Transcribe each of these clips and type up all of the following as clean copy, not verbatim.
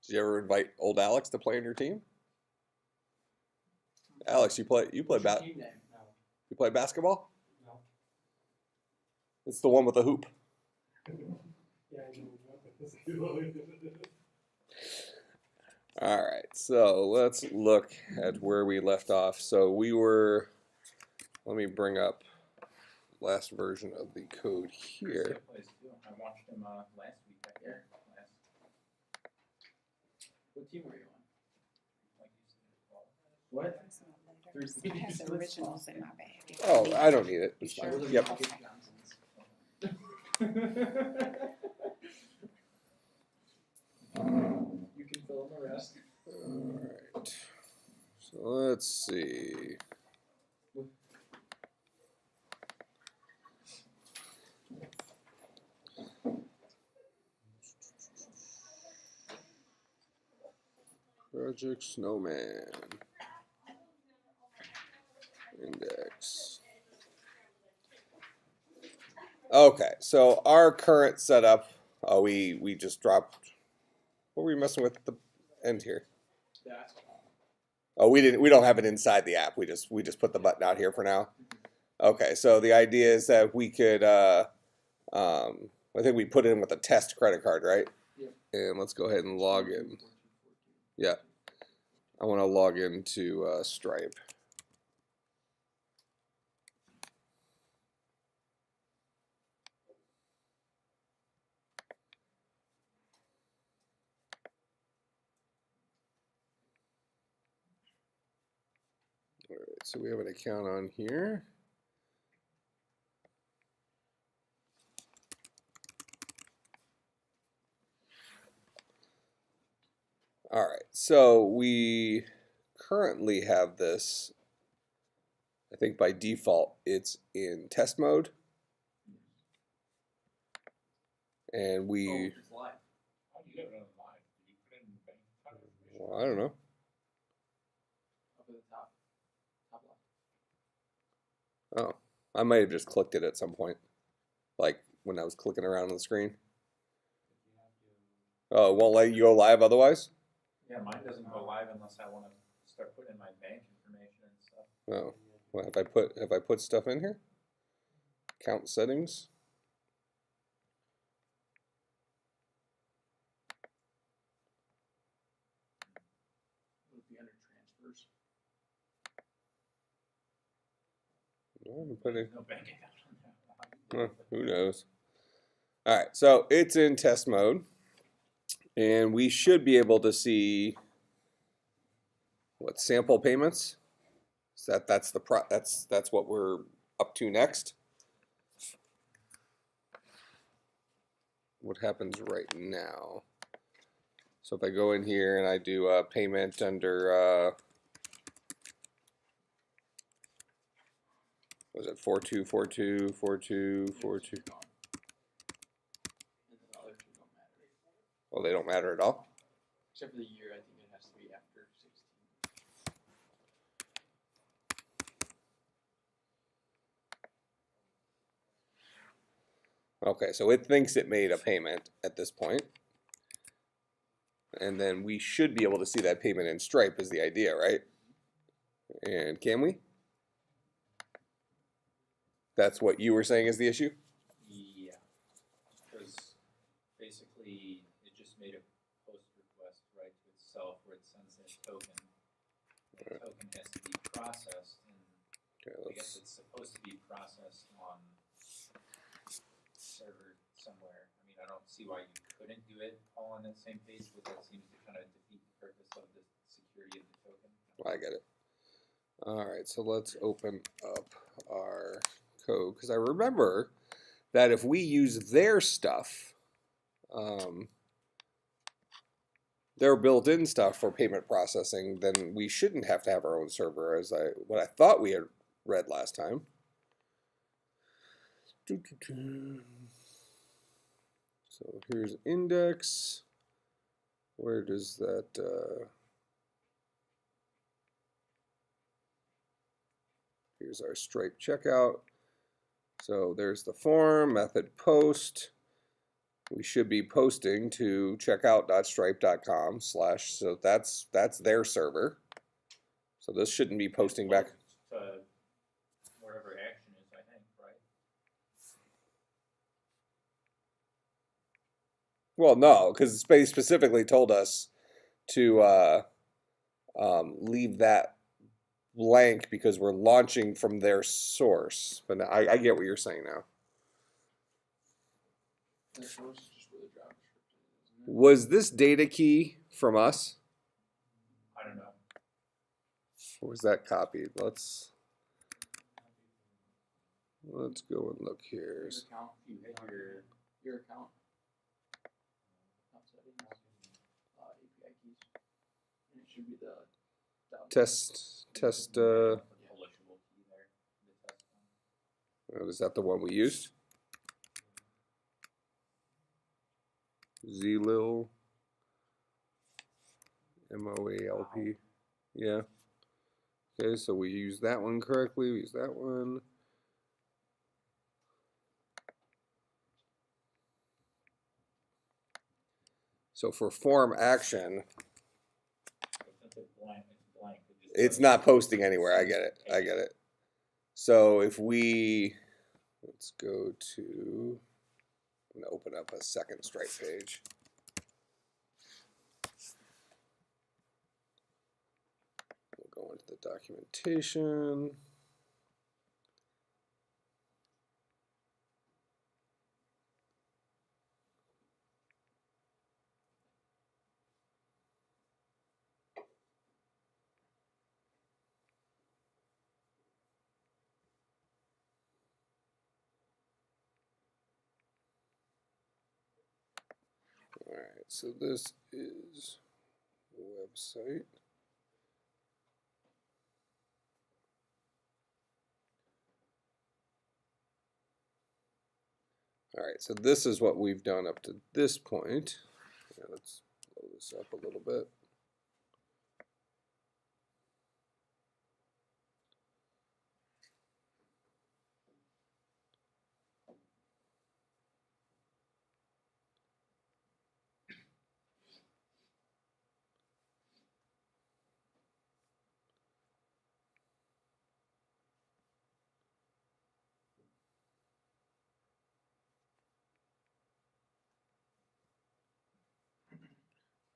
Did you ever invite old Alex to play on your team? Alex, you play Team name? No. you play basketball? No. It's the one with the hoop. Yeah, I know. All right, so let's look at where we left off. So we were, let me bring up last version of the code here. I watched him last week back here. What team were you on? What? I have the originals in my bag. Oh, I don't need it. It's Sure. fine. Yep. You can fill in the rest. All right. So let's see. Project Snowman. Index. Okay, so our current setup, we just dropped. What were we messing with at the end here? That. Oh, we don't have it inside the app. We just put the button out here for now. Okay, so the idea is that we could I think we put it in with a test credit card, right? Yeah. And let's go ahead and log in. Yeah. I want to log into Stripe. All right, so we have an account on here. All right, so we currently have this, I think by default, it's in test mode. And we, Oh, it's live. How do you get it on live? Did you put in bank account information? well, I don't know. Up at the top. Top left. Oh, I might have just clicked it at some point, like when I was clicking around on the screen. Oh, it won't let you go live otherwise? Yeah, mine doesn't go live unless I want to start putting in my bank information and stuff. Oh, well, have I put stuff in here? Account settings. It would be under transfers. No, I haven't put it. No bank account on that. Who knows? All right, so it's in test mode, and we should be able to see what sample payments. So that's what we're up to next. What happens right now? So if I go in here and I do a payment under was it 4242 4242? And the other two don't matter. Well, they don't matter at all. Except for the year, I think it has to be after 16. Okay, so it thinks it made a payment at this point. And then we should be able to see that payment in Stripe is the idea, right? And can we? That's what you were saying is the issue? Yeah, because basically it just made a post request right to itself where it sends a token. The token has to be processed, and Okay, I guess let's, it's supposed to be processed on server somewhere. I mean, I don't see why you couldn't do it all on that same page, but that seems to kind of defeat the purpose of the security of the token. I get it. All right, so let's open up our code, because I remember that if we use their stuff, their built-in stuff for payment processing, then we shouldn't have to have our own server, as what I thought we had read last time. So here's index. Where does that? Here's our Stripe checkout. So there's the form, method post. we should be posting to checkout.stripe.com / so that's their server. So this shouldn't be posting back. To wherever action is, I think, right? Well, no, because Space specifically told us to leave that blank because we're launching from their source. But I get what you're saying now. That source is just where the job description is, isn't it? Was this data key from us? I don't know. Or was that copied? Let's go and look here. Your account, you hit your account settings, API keys, and it should be the Test. Publishable key there. The test one. Is that the one we used? Zlil. MOALP. Yeah. Okay, so we use that one correctly. We use that one. So for form action, Since it's blank, it's not posting anywhere. I get it. I get it. So if we, let's go to, I'm going to open up a second Stripe page. We'll go into the documentation. All right, so this is the website. All right, so this is what we've done up to this point. Yeah, let's blow this up a little bit.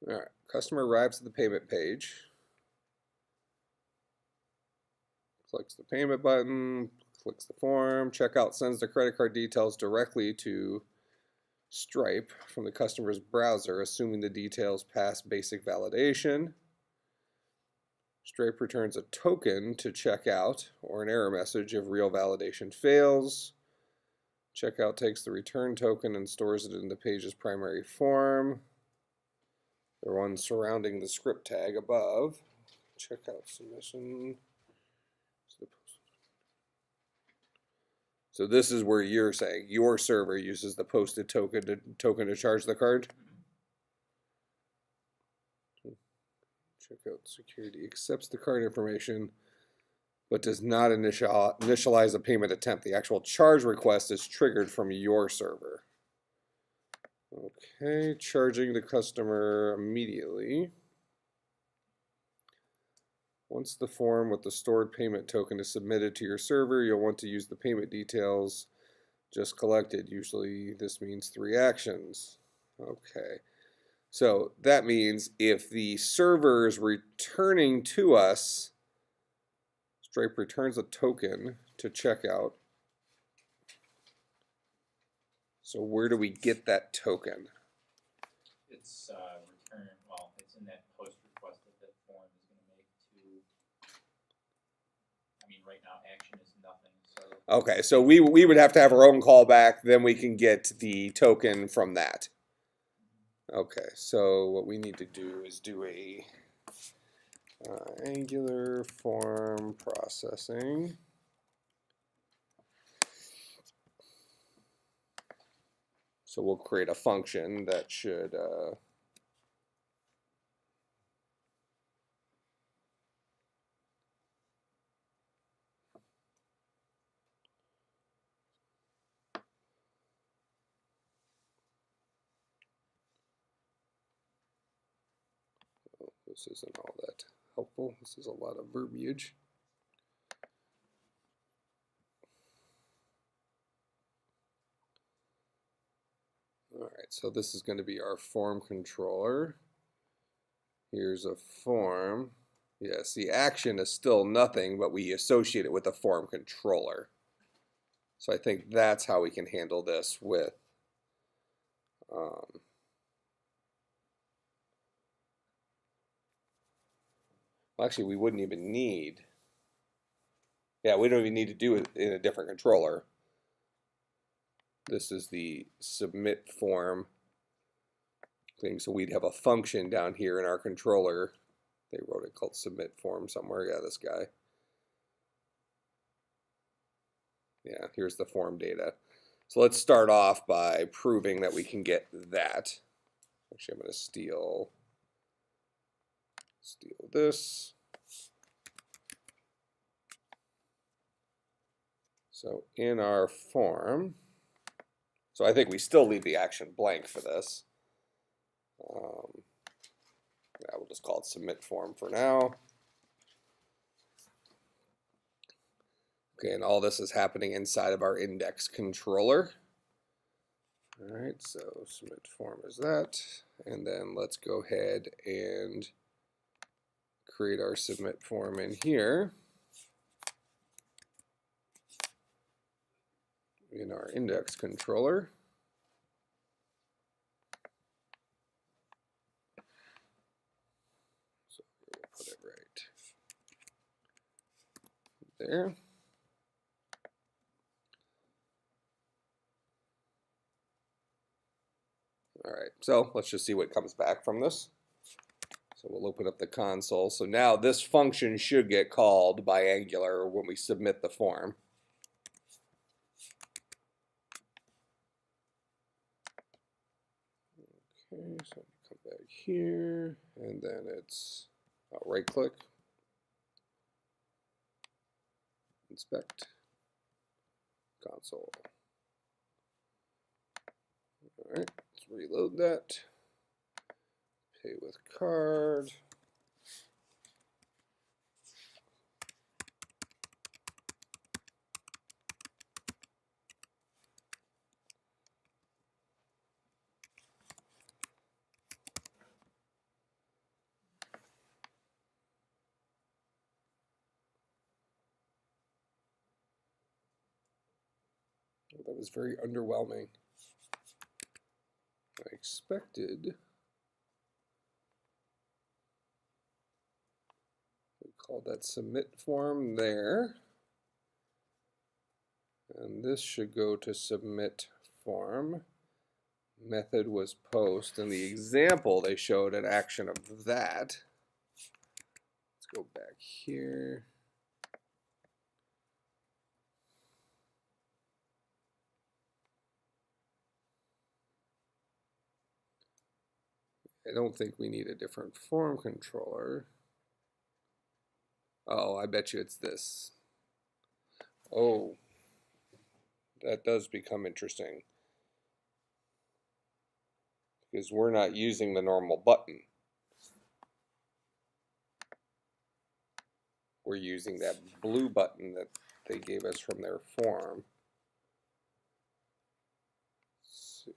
All right, customer arrives at the payment page, clicks the payment button, clicks the form, checkout sends the credit card details directly to Stripe from the customer's browser, assuming the details pass basic validation. Stripe returns a token to checkout or an error message if real validation fails. Checkout takes the return token and stores it in the page's primary form. The one surrounding the script tag above. Checkout submission. So this is where you're saying your server uses the posted token to charge the card. Checkout security accepts the card information, but does not initialize a payment attempt. The actual charge request is triggered from your server. Okay, charging the customer immediately. Once the form with the stored payment token is submitted to your server, you'll want to use the payment details just collected. Usually this means 3 actions. Okay, so that means if the server is returning to us, Stripe returns a token to checkout. So where do we get that token? It's return, well, it's in that post request that form is going to make to, I mean, right now action is nothing, so. Okay, so we would have to have our own callback, then we can get the token from that. Okay, so what we need to do is do a Angular form processing. So we'll create a function that should This isn't all that helpful. This is a lot of verbiage. All right, so this is going to be our form controller. Here's a form. Yes, the action is still nothing, but we associate it with a form controller. So I think that's how we can handle this with actually, we wouldn't even need, we don't even need to do it in a different controller. This is the submit form thing, so we'd have a function down here in our controller. They wrote it called submit form somewhere. Yeah, this guy. Yeah, here's the form data. So let's start off by proving that we can get that. Actually, I'm going to steal this. So in our form, so I think we still leave the action blank for this. Yeah, we'll just call it submit form for now. Okay, and all this is happening inside of our index controller. All right, so submit form is that. And then let's go ahead and create our submit form in here in our index controller. So we'll put it right there. All right, so let's just see what comes back from this. So we'll open up the console. So now this function should get called by Angular when we submit the form. Okay, so come back here, and then it's right click, inspect, console. All right, let's reload that. Pay with card. That was very underwhelming. I expected we called that submit form there, and this should go to submit form. Method was post, and the example they showed an action of that. Let's go back here. I don't think we need a different form controller. Oh, I bet you it's this. Oh, that does become interesting. Because we're not using the normal button. We're using that blue button that they gave us from their form. Let's see.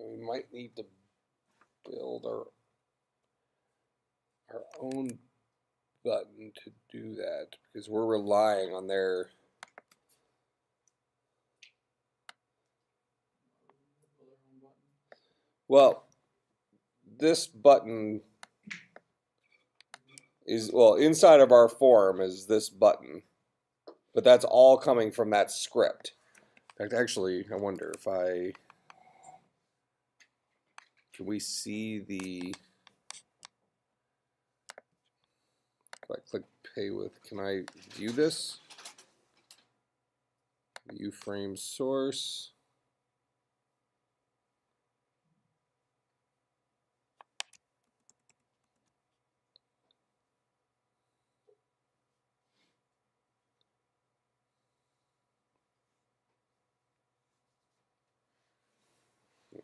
We might need to build our own button to do that because we're relying on their this button is, inside of our form is this button, but that's all coming from that script. In fact, actually, I wonder if can we see the, if I click pay with, can I view this? view frame source.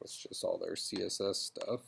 It's just all their CSS stuff.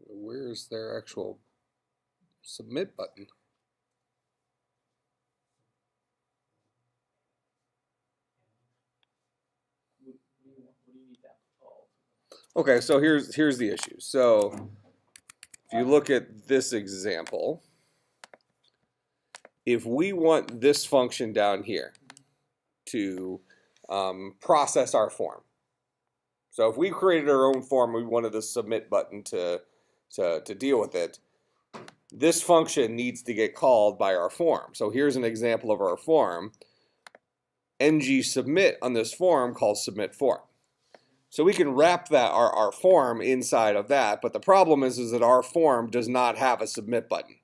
Where's their actual submit button? What do you need that for? Okay, so here's the issue. So if you look at this example, if we want this function down here to process our form, so if we created our own form, we wanted the submit button to deal with it, this function needs to get called by our form. So here's an example of our form. ng submit on this form calls submit form. So we can wrap that our form inside of that, but the problem is that our form does not have a submit button.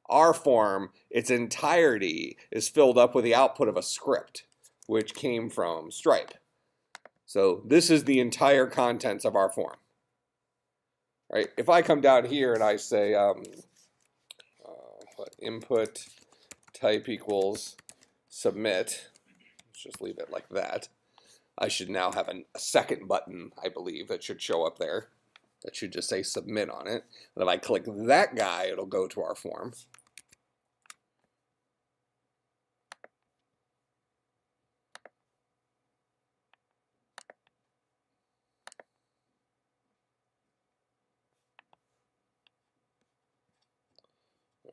Our form, its entirety, is filled up with the output of a script, which came from Stripe. So this is the entire contents of our form. Right? If I come down here and I say input type equals submit, let's just leave it like that. I should now have a second button, I believe, that should show up there. That should just say submit on it. And if I click that guy, it'll go to our form.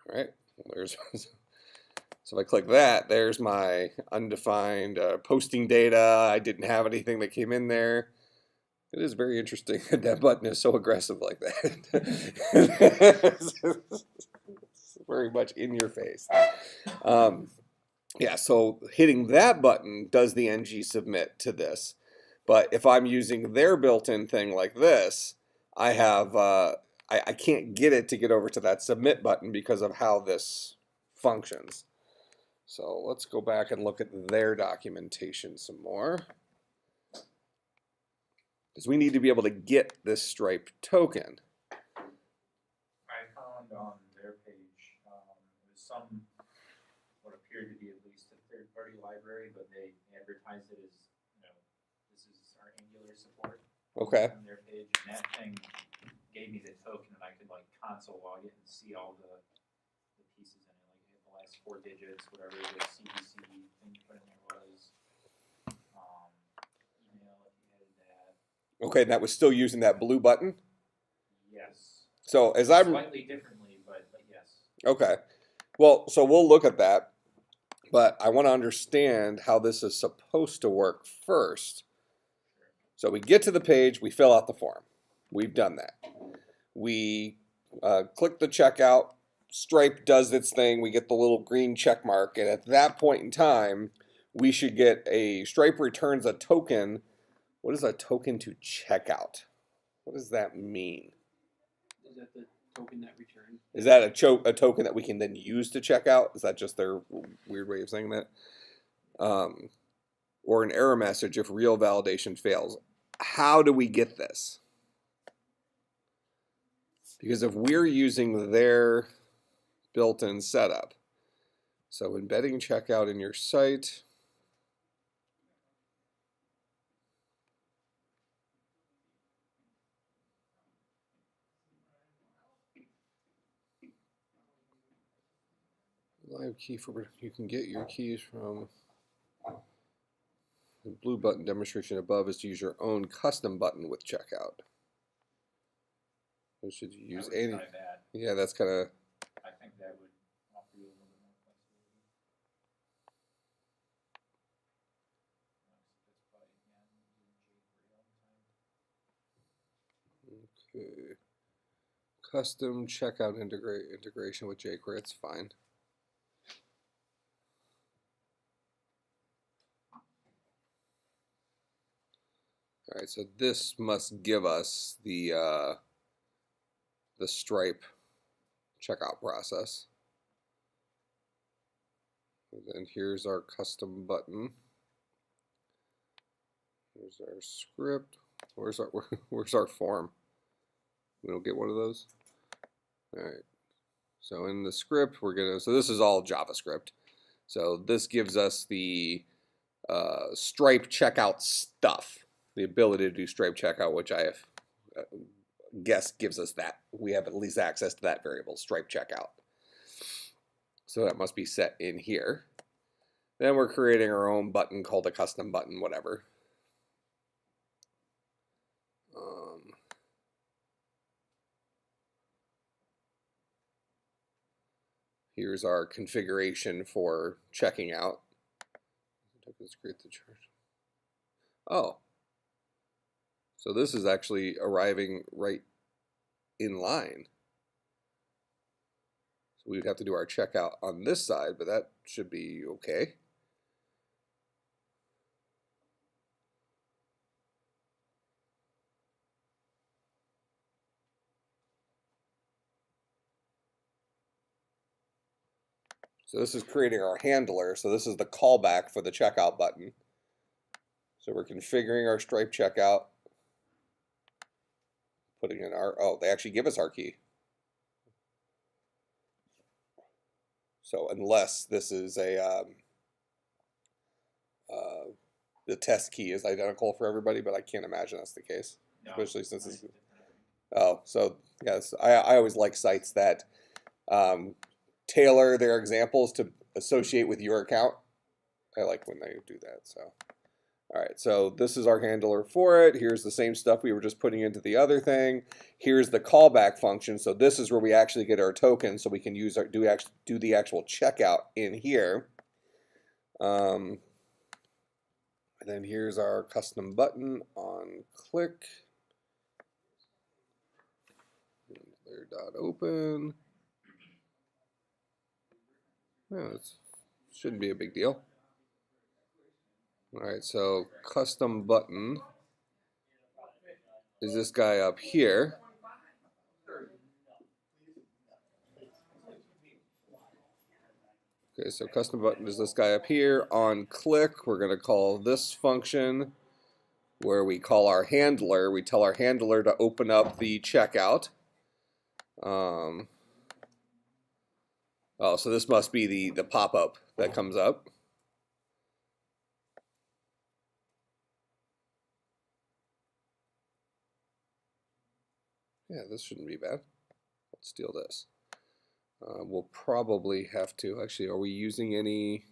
All right, there's so if I click that, there's my undefined posting data. I didn't have anything that came in there. It is very interesting that that button is so aggressive like that. It's very much in your face. Yeah, so hitting that button does the ng submit to this. But if I'm using their built-in thing like this, I have I can't get it to get over to that submit button because of how this functions. So let's go back and look at their documentation some more. Because we need to be able to get this Stripe token. I found on their page, it was some, what appeared to be at least a third-party library, but they advertised it as, you know, this is our Angular support. Okay. On their page, and that thing gave me the token, and I could like console log it and see all the pieces in it, like the last 4 digits, whatever the CDC thing you put in there was. Email if you had that. Okay, that was still using that blue button? Yes. So as I'm Slightly differently, but yes. okay. Well, so we'll look at that, but I want to understand how this is supposed to work first. So we get to the page, we fill out the form. We've done that. We click the checkout, Stripe does its thing, we get the little green check mark, and at that point in time, we should get a Stripe returns a token. What is a token to checkout? What does that mean? Is that the token that returned? Is that a token that we can then use to check out? Is that just their weird way of saying that? Or an error message if real validation fails. How do we get this? Because if we're using their built-in setup, so embedding checkout in your site, live key for, you can get your keys from the blue button demonstration above is to use your own custom button with checkout. So should you use any? Yeah, that's kind of. I think that would offer you a little bit more Okay. Custom checkout integration with jQuery, it's fine. All right, so this must give us the Stripe checkout process. And then here's our custom button. Here's our script. Where's our form? We don't get one of those. All right. So in the script, so this is all JavaScript. So this gives us the Stripe checkout stuff, the ability to do Stripe checkout, which I have guess gives us that. We have at least access to that variable, Stripe checkout. So that must be set in here. Then we're creating our own button called a custom button, whatever. Here's our configuration for checking out. Let's create the charge. Oh, so this is actually arriving right in line. So we'd have to do our checkout on this side, but that should be okay. So this is creating our handler. So this is the callback for the checkout button. So we're configuring our Stripe checkout, putting in our, oh, they actually give us our key. So unless this is a, the test key is identical for everybody, but I can't imagine that's the case, No, especially since right. it's, oh, so yes, I always like sites that tailor their examples to associate with your account. I like when they do that, so. All right, so this is our handler for it. Here's the same stuff we were just putting into the other thing. Here's the callback function. So this is where we actually get our token, so we can use our do the actual checkout in here. And then here's our custom button on click. Clear dot open. Yeah, it shouldn't be a big deal. All right, so custom button is this guy up here. Okay, so custom button is this guy up here. On click, we're going to call this function where we call our handler. We tell our handler to open up the checkout. Oh, so this must be the pop-up that comes up. Yeah, this shouldn't be bad. Let's steal this. We'll probably have to, actually, are we using any?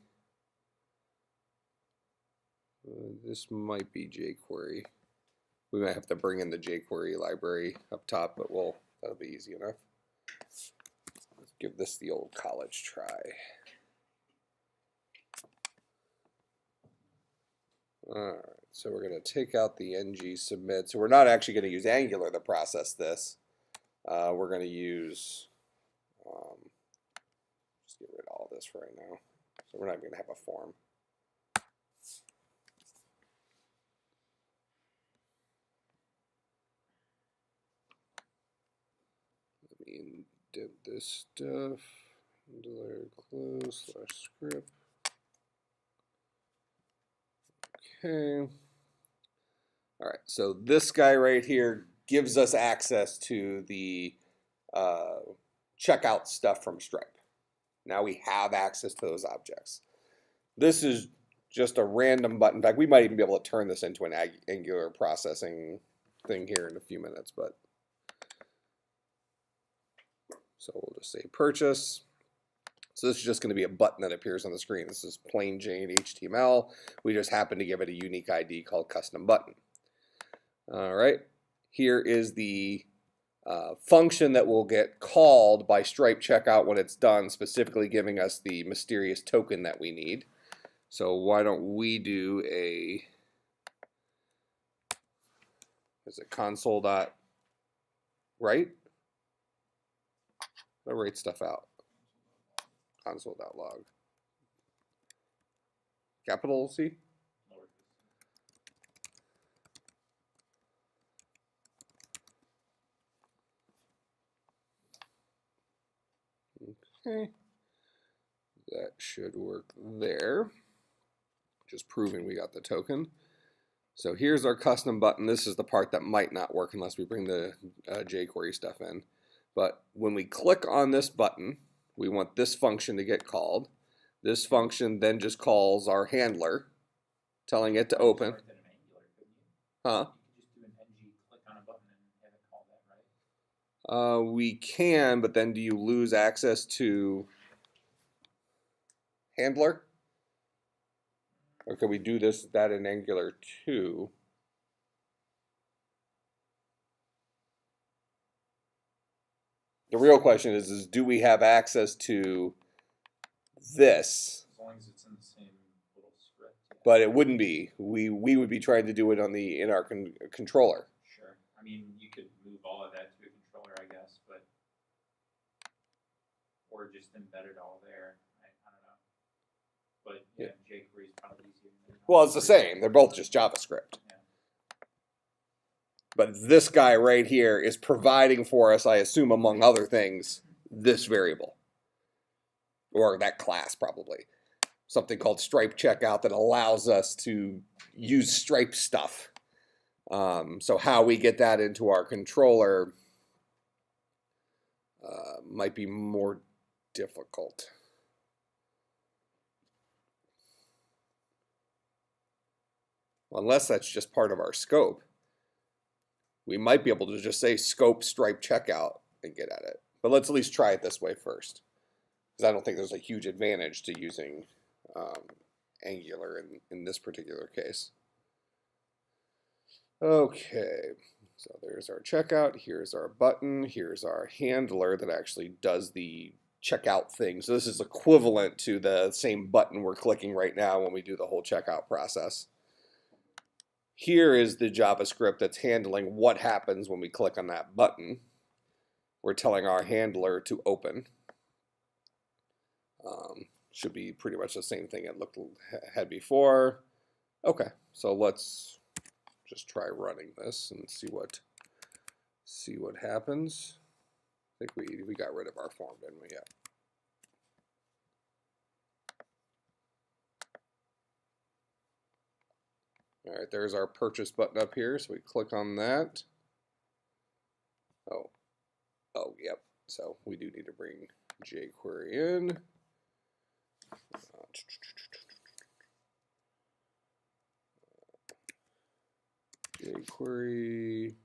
This might be jQuery. We might have to bring in the jQuery library up top, but that'll be easy enough. Let's give this the old college try. All right, so we're going to take out the ng submit. So we're not actually going to use Angular to process this. We're going to use, just get rid of all of this for right now. So we're not going to have a form. Let me indent this stuff. Handler close / script. Okay. All right, so this guy right here gives us access to the checkout stuff from Stripe. Now we have access to those objects. This is just a random button. In fact, we might even be able to turn this into an Angular processing thing here in a few minutes, but so we'll just say purchase. So this is just going to be a button that appears on the screen. This is plain Jane HTML. We just happen to give it a unique ID called custom button. All right, here is the function that will get called by Stripe checkout when it's done, specifically giving us the mysterious token that we need. So why don't we do is it console dot right? I write stuff out. Console.log. Capital C? Okay. That should work there. Just proving we got the token. So here's our custom button. This is the part that might not work unless we bring the jQuery stuff in. But when we click on this button, we want this function to get called. This function then just calls our handler, telling it to open. Huh? You could just do an ng click on a button and have it call that, right? We can, but then do you lose access to handler? Or can we do that in Angular 2? The real question is do we have access to this? As long as it's in the same little script. Yeah. But it wouldn't be. We would be trying to do it in our controller. Sure. I mean, you could move all of that to a controller, I guess, but or just embed it all there. I don't know. But yeah, jQuery is probably easier. Well, it's the same. They're both just JavaScript. Yeah. But this guy right here is providing for us, I assume, among other things, this variable. Or that class, probably. Something called Stripe Checkout that allows us to use Stripe stuff. So how we get that into our controller might be more difficult. Unless that's just part of our scope. We might be able to just say scope Stripe Checkout and get at it. But let's at least try it this way first. Because I don't think there's a huge advantage to using Angular in this particular case. Okay, so there's our checkout. Here's our button. Here's our handler that actually does the checkout thing. So this is equivalent to the same button we're clicking right now when we do the whole checkout process. Here is the JavaScript that's handling what happens when we click on that button. We're telling our handler to open. Should be pretty much the same thing it had before. Okay, so let's just try running this and see what happens. I think we got rid of our form, didn't we? Yeah. All right, there's our purchase button up here. So we click on that. Oh, yep. So we do need to bring jQuery in. jQuery.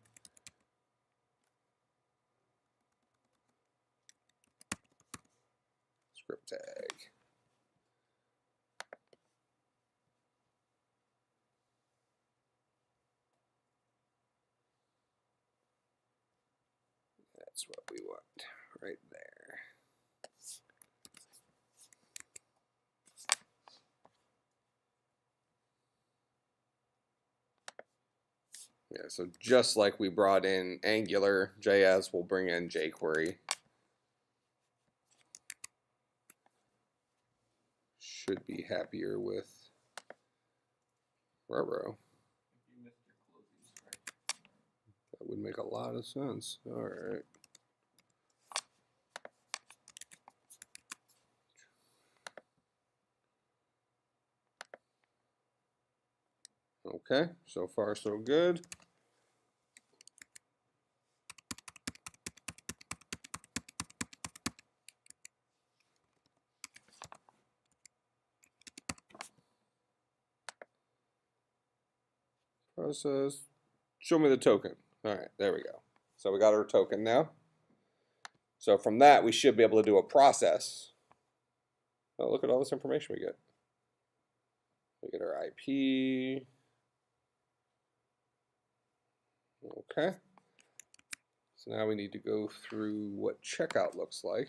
Script tag. That's what we want right there. Yeah, so just like we brought in Angular, JS will bring in jQuery. Should be happier with Roro. You missed your closing strike. That would make a lot of sense. All right. Okay, so far so good. Process. Show me the token. All right, there we go. So we got our token now. So from that, we should be able to do a process. Oh, look at all this information we get. We get our IP. Okay. So now we need to go through what checkout looks like.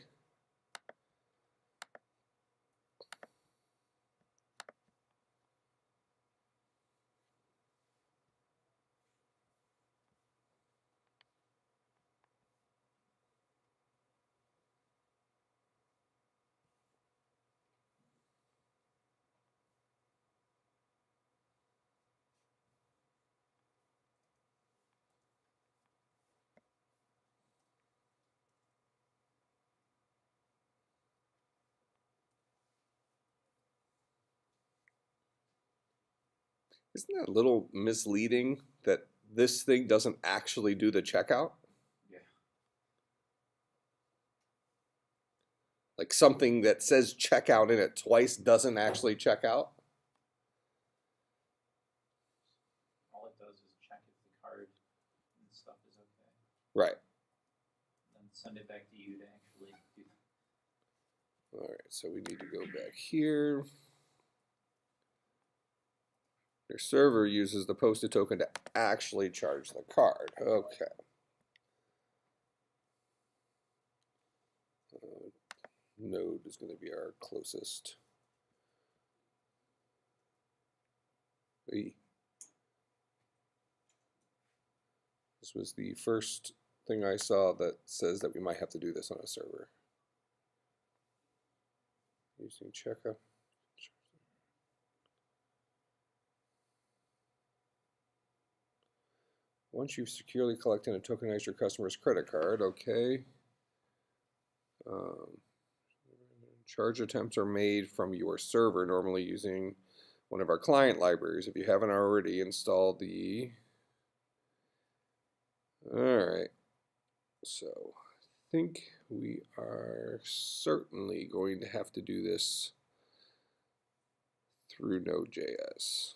Isn't that a little misleading that this thing doesn't actually do the checkout? Yeah. Like something that says checkout in it twice doesn't actually check out? All it does is check if the card and stuff is okay. Right. Then send it back to you to actually do that. All right, so we need to go back here. Your server uses the posted token to actually charge the card. Okay. Node is going to be our closest. This was the first thing I saw that says that we might have to do this on a server. Using checkout. Once you've securely collected and tokenized your customer's credit card, okay. Charge attempts are made from your server, normally using one of our client libraries. If you haven't already installed the... Alright, so I think we are certainly going to have to do this through Node.js.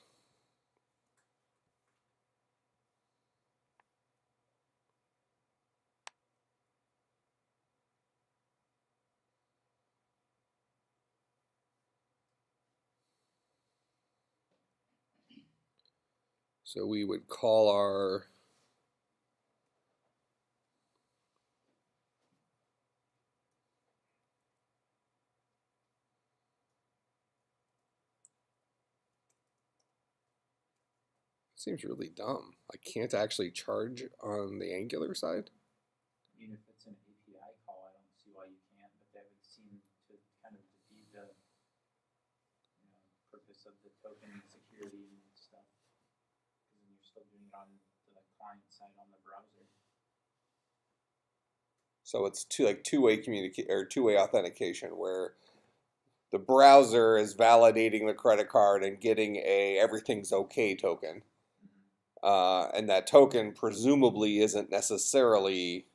So we would call our seems really dumb. I can't actually charge on the Angular side. Even if it's an API call, I don't see why you can't, but that would seem to kind of defeat the purpose of the token security and stuff. Because then you're still doing it on the client side on the browser. So it's two-way two-way authentication where the browser is validating the credit card and getting a everything's okay token. And that token presumably isn't necessarily,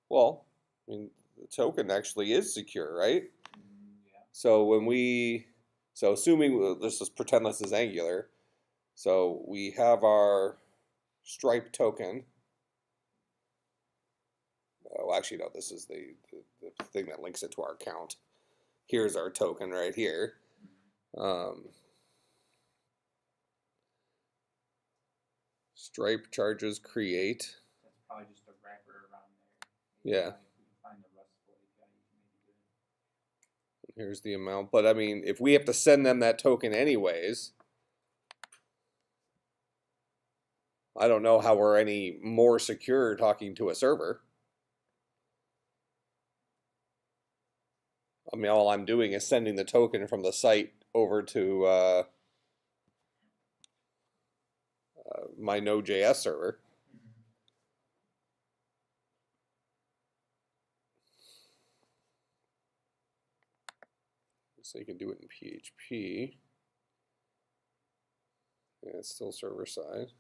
well, I mean, the token actually is secure, right? Yeah. So so assuming, let's just pretend this is Angular. So we have our Stripe token. Oh, actually, no, this is the thing that links it to our account. Here's our token right here. Stripe charges create. That's probably just a wrapper around there. Yeah. If you can find the RESTful API, you can maybe do it. Here's the amount. But I mean, if we have to send them that token anyways, I don't know how we're any more secure talking to a server. I mean, all I'm doing is sending the token from the site over to my Node.js server. So you can do it in PHP. Yeah, it's still server side.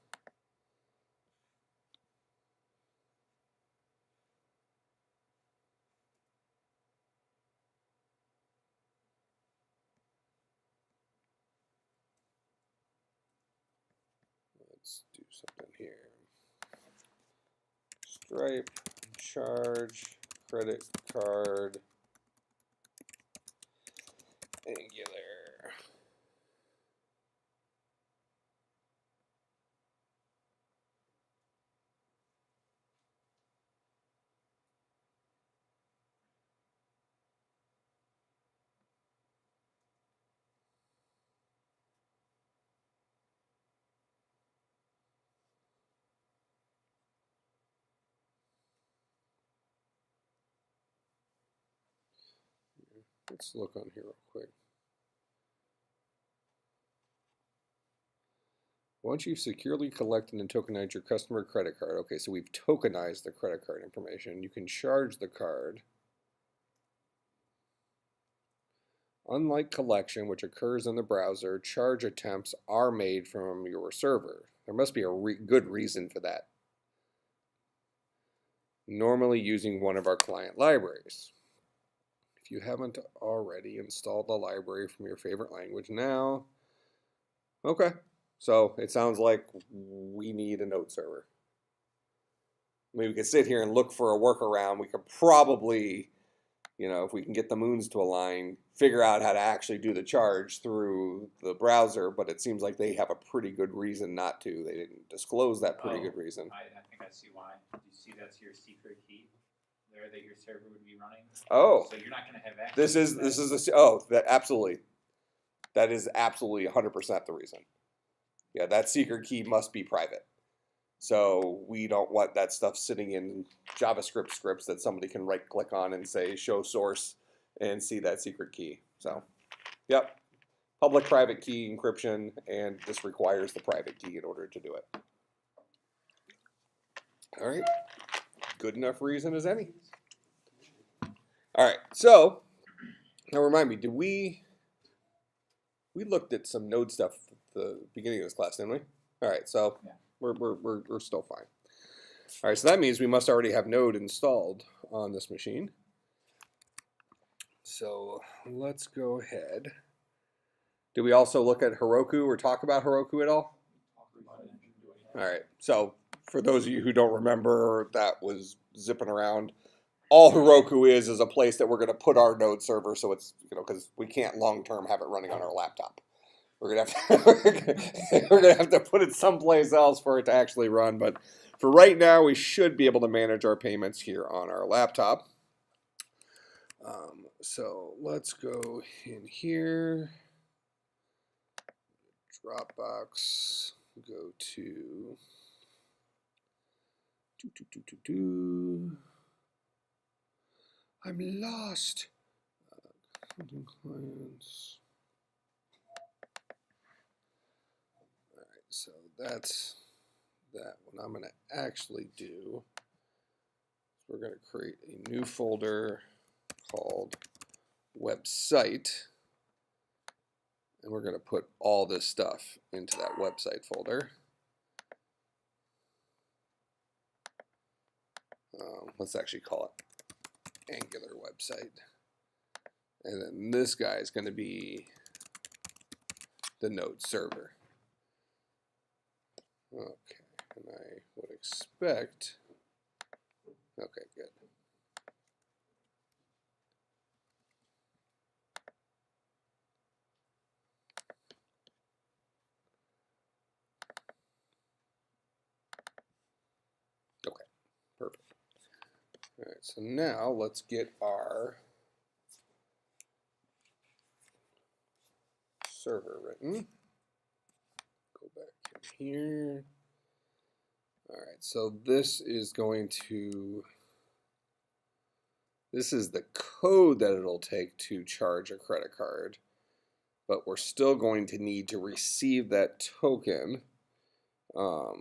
Let's do something here. Stripe, charge, credit card, Angular. Let's look on here real quick. Once you've securely collected and tokenized your customer credit card, okay, so we've tokenized the credit card information. You can charge the card Unlike collection, which occurs in the browser, charge attempts are made from your server. There must be a good reason for that. Normally using one of our client libraries. If you haven't already installed the library from your favorite language now, okay. So it sounds like we need a node server. I mean, we could sit here and look for a workaround. We could probably, you know, if we can get the moons to align, figure out how to actually do the charge through the browser, but it seems like they have a pretty good reason not to. They didn't disclose that pretty good reason. I think I see why. Do you see that's your secret key there that your server would be running? Oh. So you're not going to have access This is that absolutely. That is absolutely 100% the reason. Yeah, that secret key must be private. So we don't want that stuff sitting in JavaScript scripts that somebody can right click on and say show source and see that secret key. So, yep. Public private key encryption, and this requires the private key in order to do it. All right. Good enough reason as any. All right. So, now remind me, did we looked at some node stuff at the beginning of this class, didn't we? All right. So, yeah. We're still fine. All right, so that means we must already have Node installed on this machine. So let's go ahead. Did we also look at Heroku or talk about Heroku at all? All right, so for those of you who don't remember, that was zipping around. All Heroku is a place that we're going to put our Node server, so it's, you know, because we can't long-term have it running on our laptop. We're gonna have to put it someplace else for it to actually run. But for right now, we should be able to manage our payments here on our laptop. So let's go in here. Dropbox. Go to. I'm lost. Clients. So that's that. What I'm going to actually do, we're going to create a new folder called website, and we're going to put all this stuff into that website folder. Let's actually call it Angular website. And then this guy is going to be the Node server. Okay, and I would expect, okay, good. Okay, perfect. All right, so now let's get our server written. Go back in here. All right, so this is the code that it'll take to charge a credit card, but we're still going to need to receive that token. So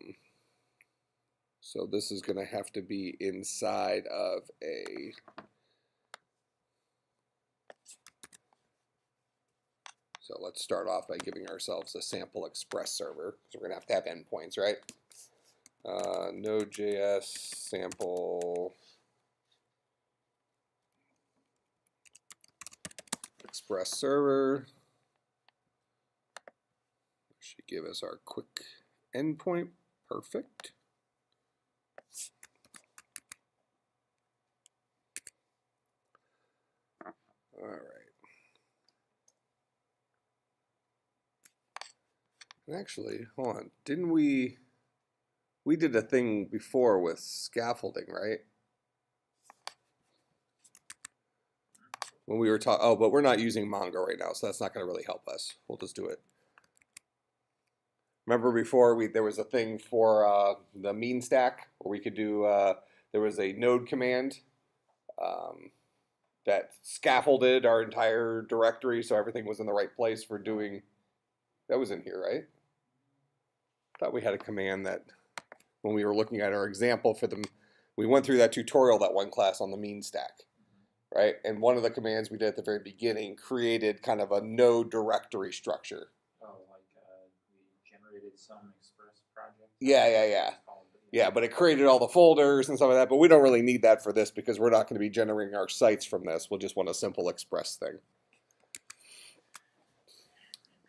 this is going to have to be inside of a So let's start off by giving ourselves a sample express server. So we're going to have endpoints, right? Node.js sample express server. Should give us our quick endpoint. Perfect. All right. And actually, hold on. Didn't we did a thing before with scaffolding, right? When we were talking, oh, but we're not using Mongo right now, so that's not going to really help us. We'll just do it. Remember before there was a thing for the mean stack where we could do, there was a node command that scaffolded our entire directory so everything was in the right place for doing, that was in here, right? I thought we had a command that when we were looking at our example for them, we went through that tutorial that one class on the mean stack. right? And one of the commands we did at the very beginning created kind of a node directory structure. Oh, like, we generated some Express project? Yeah. Yeah, but it created all the folders and stuff like that, but we don't really need that for this because we're not going to be generating our sites from this. We'll just want a simple Express thing.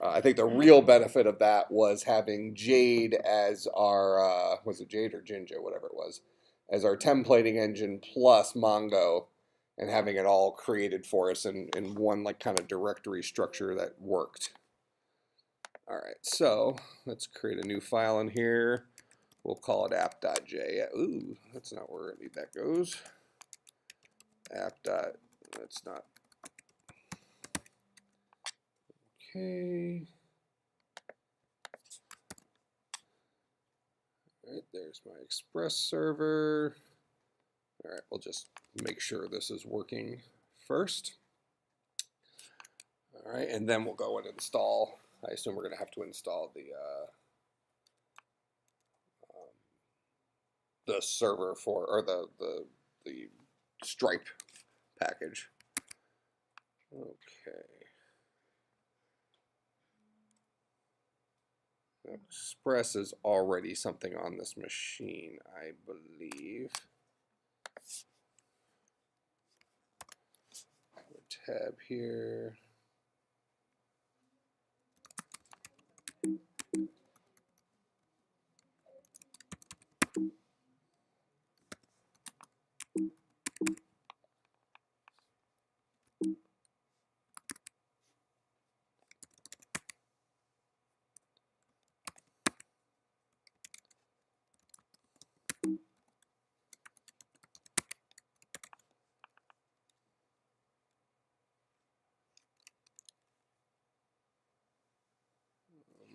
I think the real benefit of that was having Jade as our, was it Jade or Jinja, whatever it was, as our templating engine plus Mongo, and having it all created for us in one like kind of directory structure that worked. All right, so let's create a new file in here. We'll call it app.j. Ooh, that's not where I need that goes. That's not. Okay. All right, there's my Express server. All right, we'll just make sure this is working first. All right, and then we'll go and install. I assume we're going to have to install the server for, or the Stripe package. Okay. Express is already something on this machine, I believe. Tab here.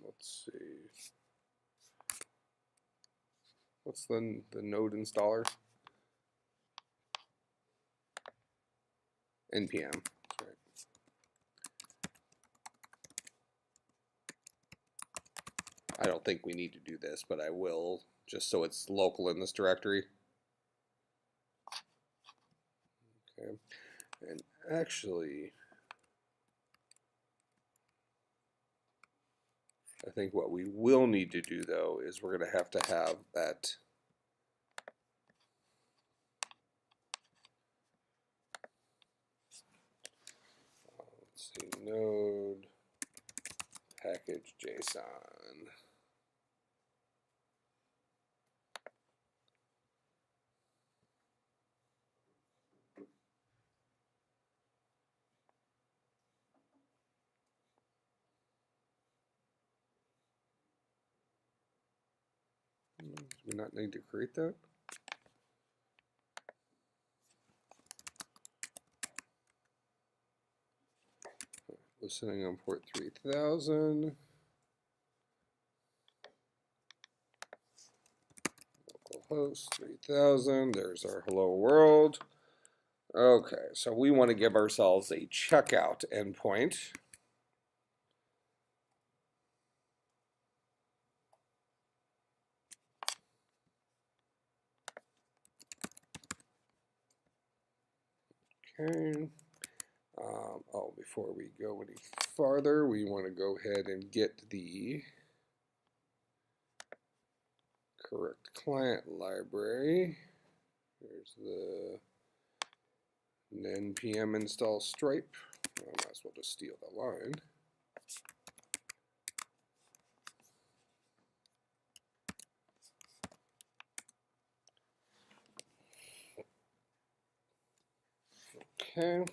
Let's see. What's the node installer? NPM. That's right. I don't think we need to do this, but I will, just so it's local in this directory. Okay. And actually, I think what we will need to do though is we're going to have that let's see, node package JSON. Do we not need to create that? Listening on port 3000. Localhost 3000. There's our hello world. Okay, so we want to give ourselves a checkout endpoint. Okay. Oh, before we go any farther, we want to go ahead and get the correct client library. There's the npm install Stripe. I might as well just steal the line. Okay.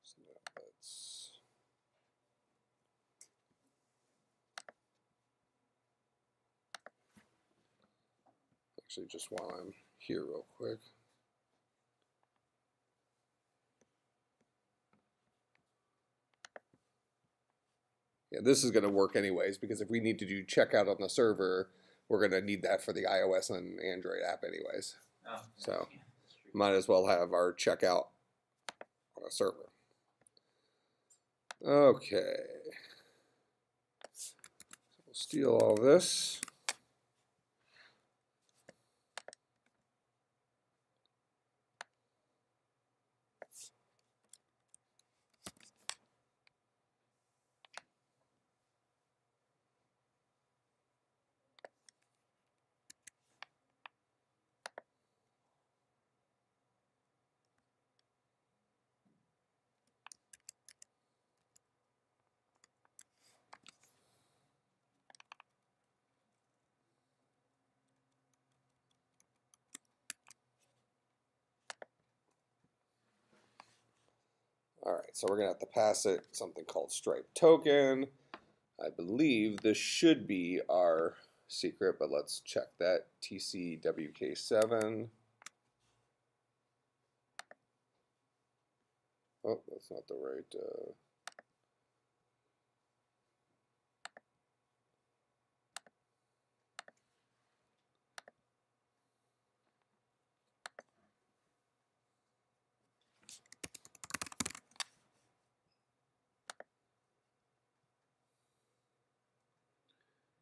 So let's actually, just while I'm here real quick. Yeah, this is going to work anyways, because if we need to do checkout on the server, we're going to need that for the iOS and Android app anyways. Oh, So yeah, that's true. might as well have our checkout on a server. Okay. So we'll steal all this. All right, so we're gonna have to pass it something called Stripe token. I believe this should be our secret, but let's check that. TCWK7. Oh, that's not the right.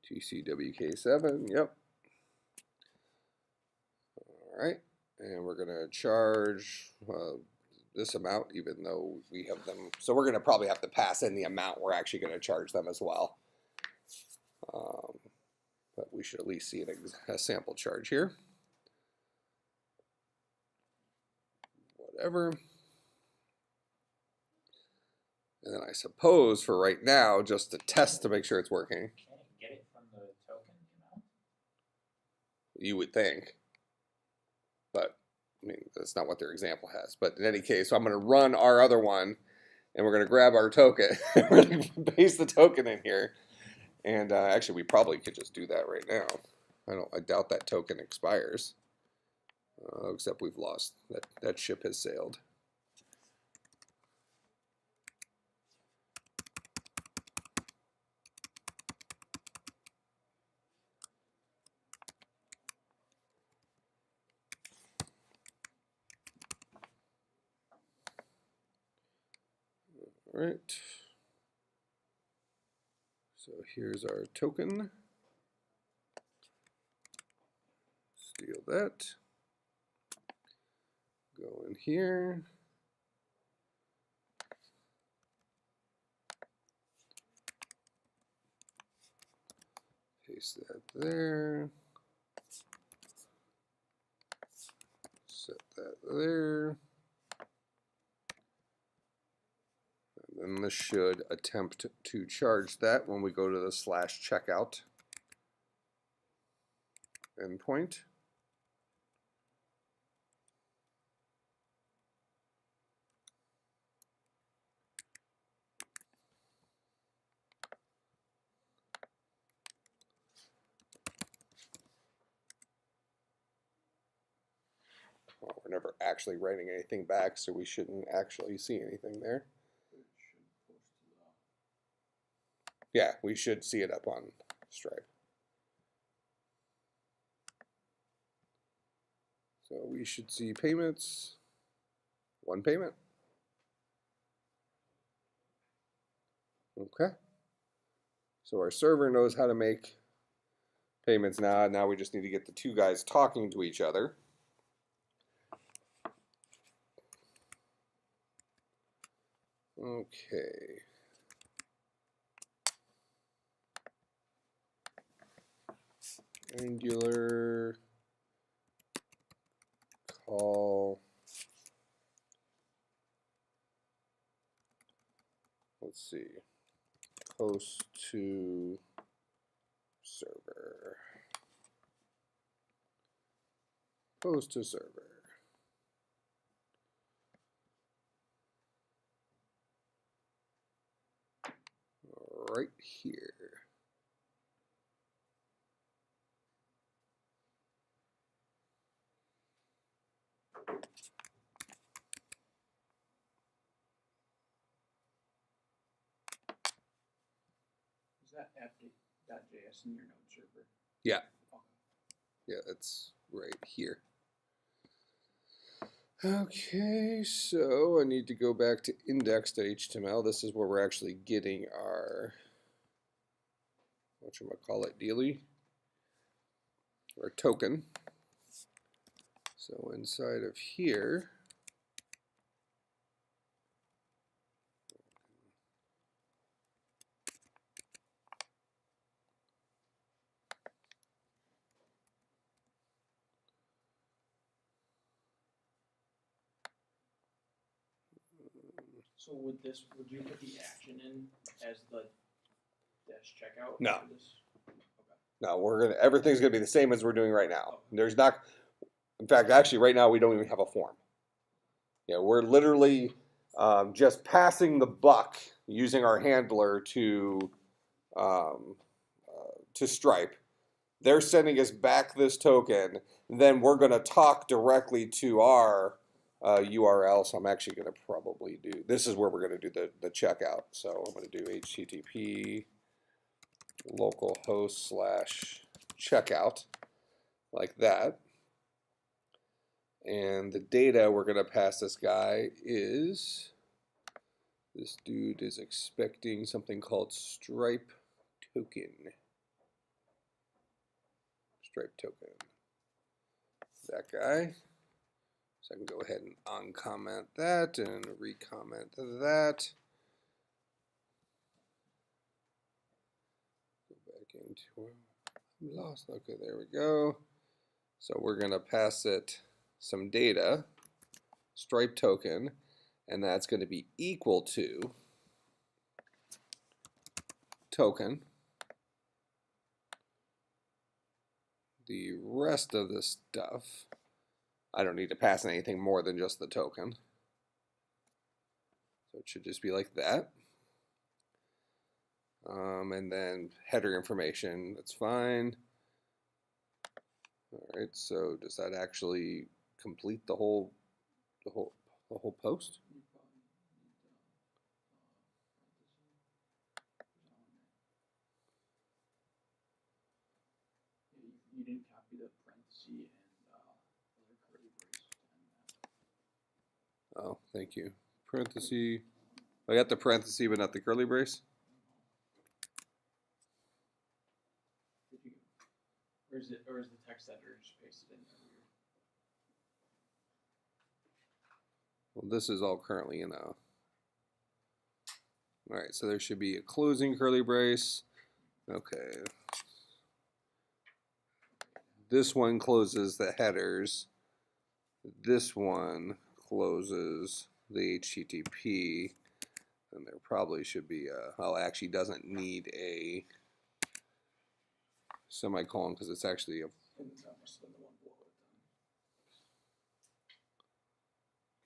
TCWK7, yep. All right, and we're gonna charge this amount, even though we have them. So we're gonna probably have to pass in the amount we're actually gonna charge them as well. But we should at least see a sample charge here. Whatever. And then I suppose for right now, just to test to make sure it's working. Can it get it from the token amount? You would think. But, I mean, that's not what their example has. But in any case, so I'm going to run our other one, and we're going to grab our token. We're going to paste the token in here. And actually, we probably could just do that right now. I doubt that token expires. Except we've lost. That ship has sailed. All right. So here's our token. Steal that. Go in here. Paste that there. Set that there. And this should attempt to charge that when we go to the /checkout endpoint. Well, we're never actually writing anything back, so we shouldn't actually see anything there. Yeah, we should see it up on Stripe. So we should see payments, one payment. Okay. So our server knows how to make payments now. Now we just need to get the two guys talking to each other. Okay. Angular call. Let's see. Post to server. Post to server. Right here. Is that app.js in your node server? Yeah. Okay. Yeah, that's right here. Okay, so I need to go back to index.html. This is where we're actually getting our, whatchamacallit, dealie, our token. So inside of here, So would you put the action in as the dash checkout? No. for this? no, everything's gonna be the same as we're doing right now. There's not, in fact, actually right now we don't even have a form. Yeah, we're literally just passing the buck using our handler to Stripe. They're sending us back this token. Then we're going to talk directly to our URL. So I'm actually going to probably do, this is where we're going to do the checkout. So I'm going to do HTTP localhost/checkout like that. And the data we're going to pass this guy is, this dude is expecting something called Stripe token. Stripe token. That guy. So I can go ahead and uncomment that and recomment that. Go back into, I'm lost. Okay, there we go. So we're going to pass it some data, Stripe token, and that's going to be equal to token. The rest of the stuff, I don't need to pass anything more than just the token. So it should just be like that. And then header information, that's fine. All right, so does that actually complete the whole post? You didn't copy the parenthesis and other curly brace and that. Oh, thank you. Parenthesis. I got the parenthesis, but not the curly brace. Did you, or is the text editor just pasted in there weird? Well, this is all currently in a. All right, so there should be a closing curly brace. Okay. This one closes the headers. This one closes the HTTP. And there probably should be a, oh, it actually doesn't need a semicolon because it's actually a. And that must have been the one below it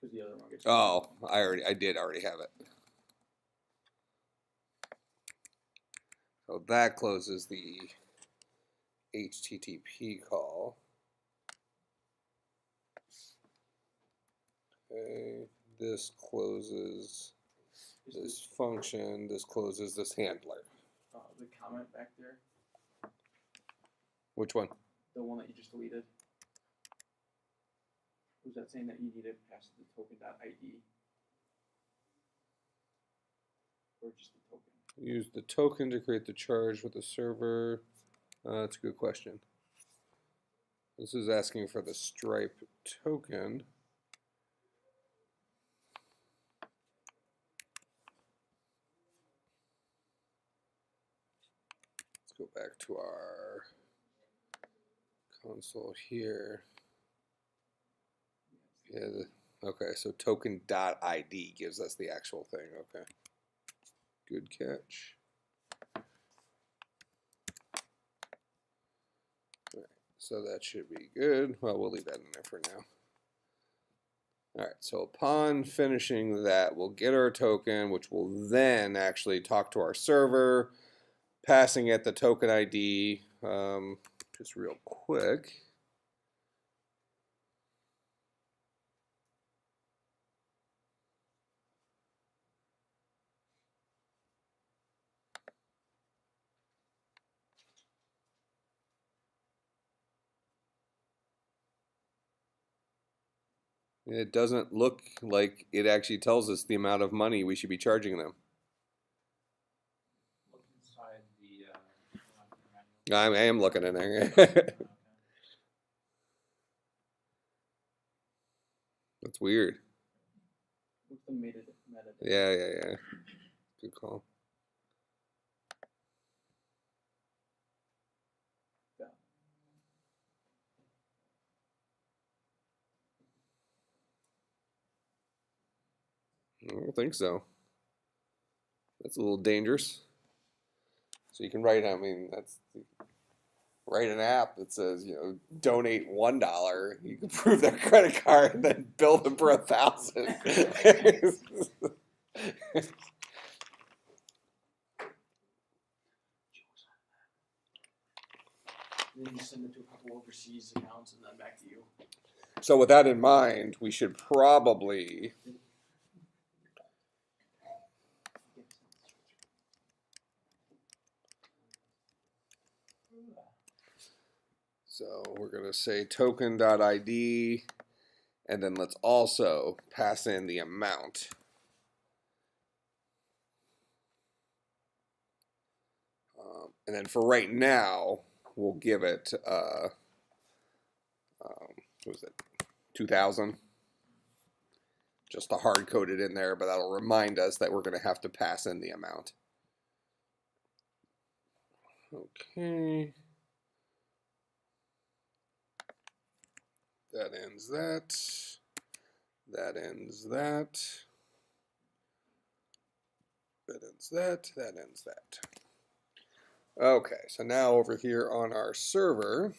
then. Because the other one gets. Oh, I did already have it. So that closes the HTTP call. Okay, this closes this function, this closes this handler. The comment back there, Which one? the one that you just deleted. Was that saying that you need to pass the token.id? Or just the token? Use the token to create the charge with the server. That's a good question. This is asking for the Stripe token. Let's go back to our console here. Yeah, okay, so token.id gives us the actual thing. Okay. Good catch. All right, so that should be good. Well, we'll leave that in there for now. All right, so upon finishing that, we'll get our token, which will then actually talk to our server, passing it the token ID. Just real quick. It doesn't look like it actually tells us the amount of money we should be charging them. Look inside the manual. I am looking in there. Okay. That's weird. What's the metadata? Yeah. Good call. Yeah. I don't think so. That's a little dangerous. So you can write, I mean, that's write an app that says, donate $1. You can prove their credit card and then bill them for 1,000. And then you send it to a couple overseas accounts and then back to you. So with that in mind, we should probably we're going to say token.id, and then let's also pass in the amount. And then for right now, we'll give it, what was it, 2,000? Just to hard code it in there, but that'll remind us that we're going to have to pass in the amount. Okay. That ends that. That ends that. That ends that. That ends that. Okay, so now over here on our server,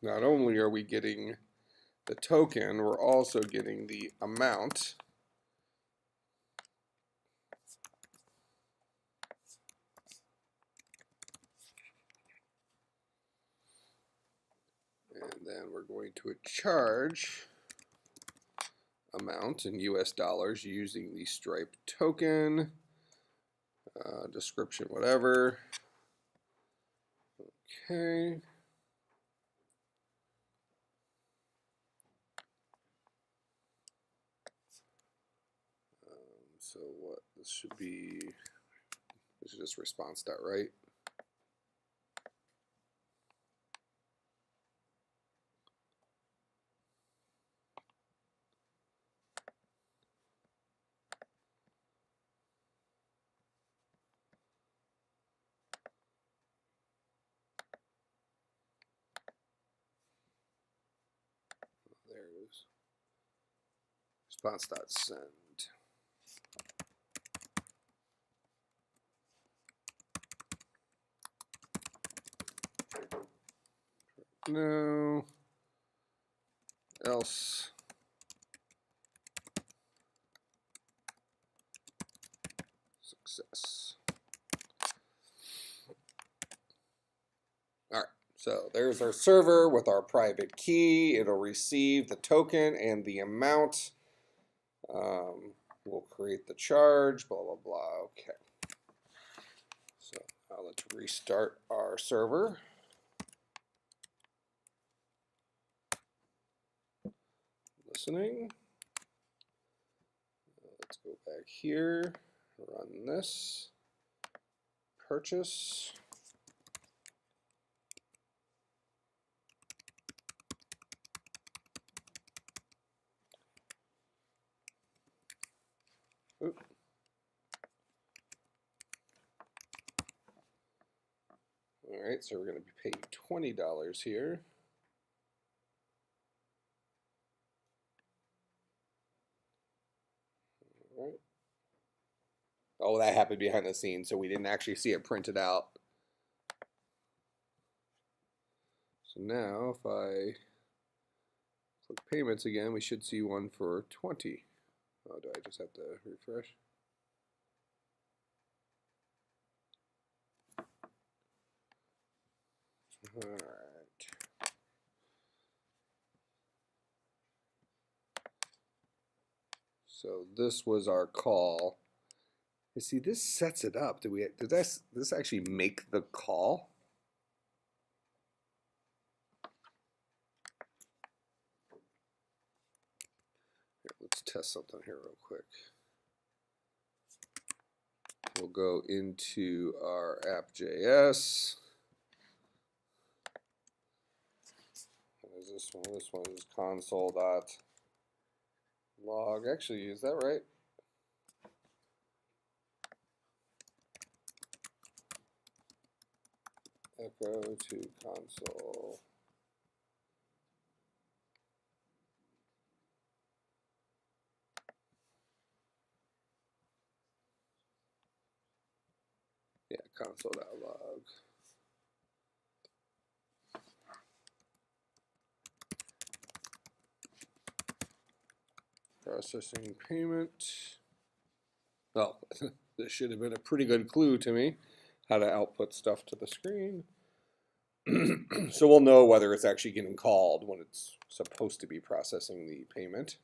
not only are we getting the token, we're also getting the amount. And then we're going to charge amount in US dollars using the Stripe token, description, whatever. Okay. So what this should be, this is just response dot right. There it is. Response dot send. No. Else. Success. All right. So there's our server with our private key. It'll receive the token and the amount. We'll create the charge, blah, blah, blah. Okay. So now let's restart our server. Listening. Let's go back here, run this, purchase. Oop. All right, so we're going to be paying $20 here. All right. Oh, that happened behind the scenes, so we didn't actually see it printed out. So now, if I click payments again, we should see one for 20. Oh, do I just have to refresh? All right. So this was our call. You see, this sets it up. Did this actually make the call? Here, let's test something here real quick. We'll go into our app.js. What is this one? This one is console.log. Actually, is that right? Echo to console. Yeah, console.log. Processing payment. Well, this should have been a pretty good clue to me how to output stuff to the screen. So we'll know whether it's actually getting called when it's supposed to be processing the payment.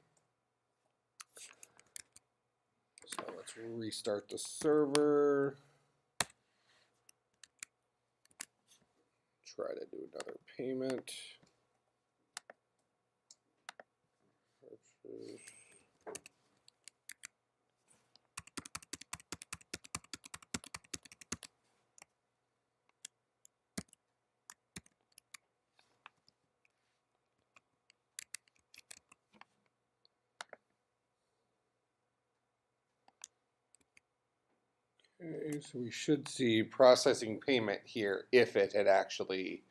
So let's restart the server. Try to do another payment. Purchase. Okay, so we should see processing payment here if it had actually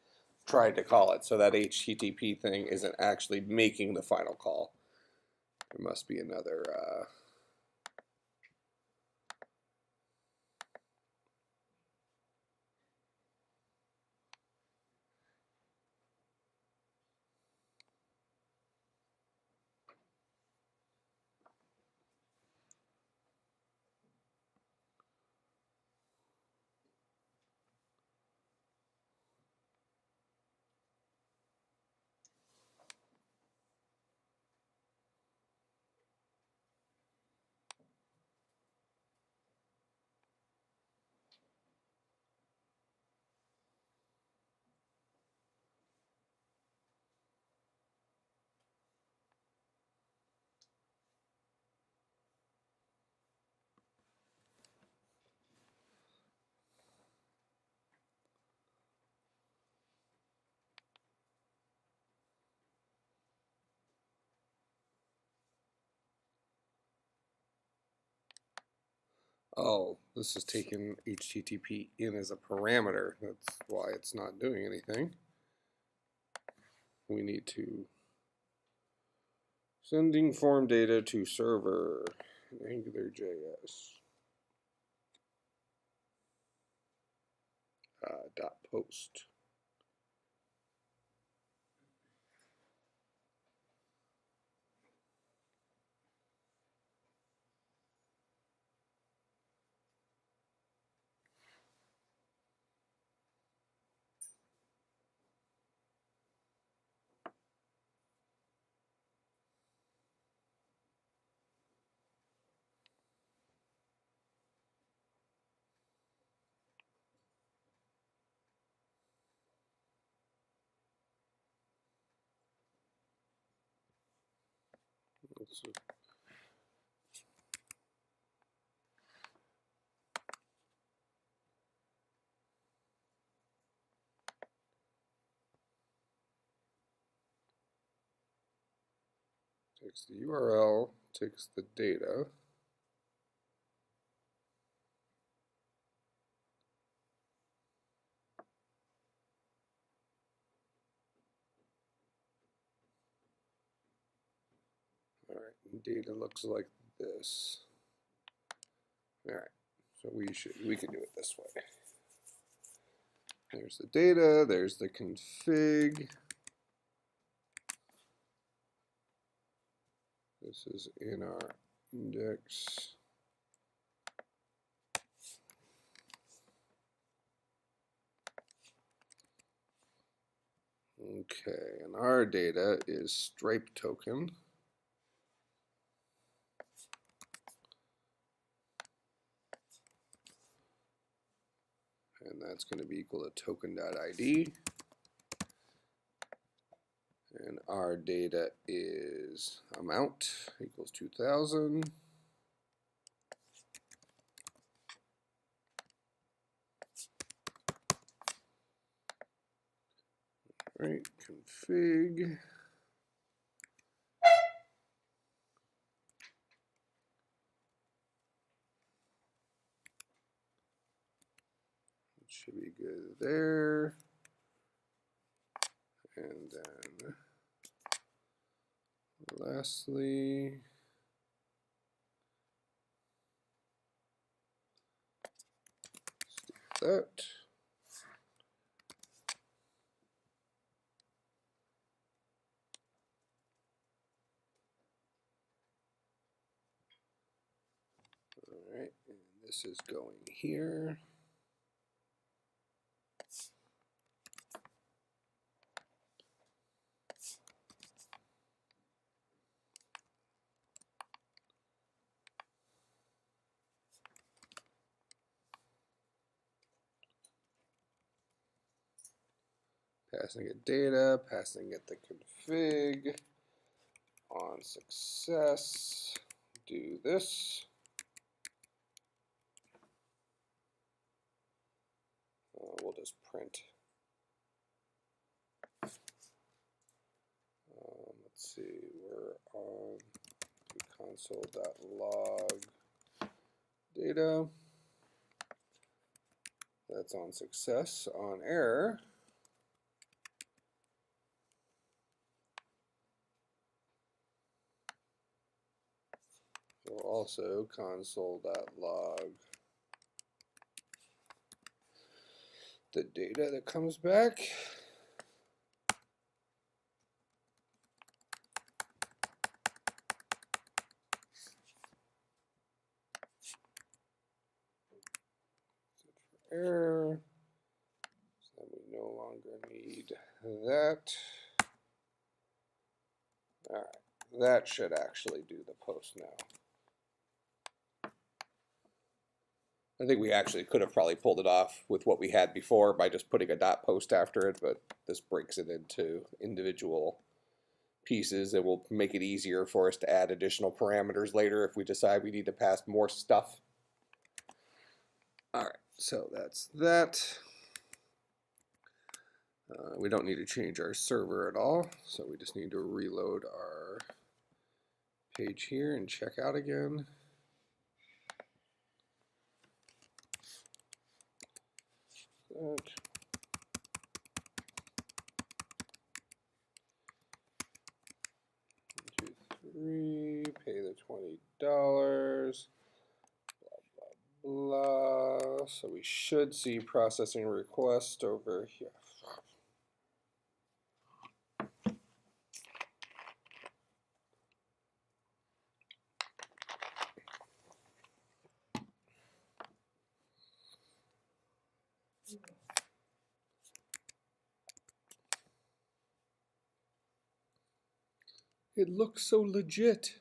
tried to call it. So that HTTP thing isn't actually making the final call. There must be another oh, this is taking HTTP in as a parameter. That's why it's not doing anything. We need to sending form data to server AngularJS dot post. Let's see. Takes the URL, takes the data. All right, data looks like this. All right, so we can do it this way. There's the data, there's the config. This is in our index. Okay, and our data is stripe token. And that's going to be equal to token.id. And our data is amount equals 2000. Right, config. It should be good there. And then lastly, that. this is going here. Passing it data, passing it the config, on success, do this. We'll just print. Let's see, we're on console.log data. That's on success. On error, we'll also console.log the data that comes back. Error. So we no longer need that. All right, that should actually do the post now. I think we actually could have probably pulled it off with what we had before by just putting a dot post after it, but this breaks it into individual pieces. It will make it easier for us to add additional parameters later if we decide we need to pass more stuff. All right, so that's that. We don't need to change our server at all, so we just need to reload our page here and check out again. That. 1, 2, 3, pay the $20, blah, blah, blah. So we should see processing request over here. It looks so legit.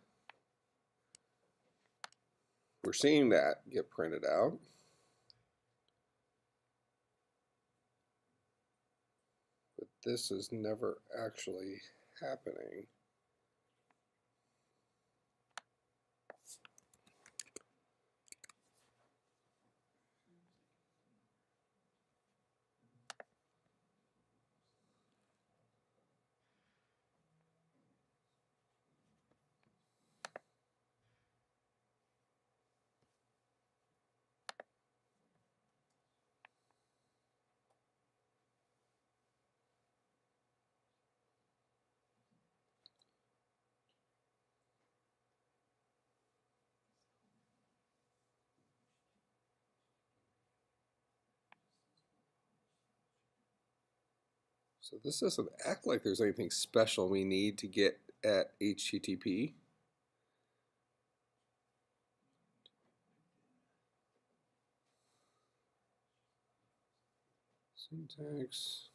We're seeing that get printed out. But this is never actually happening. So this doesn't act like there's anything special we need to get at HTTP. Syntax.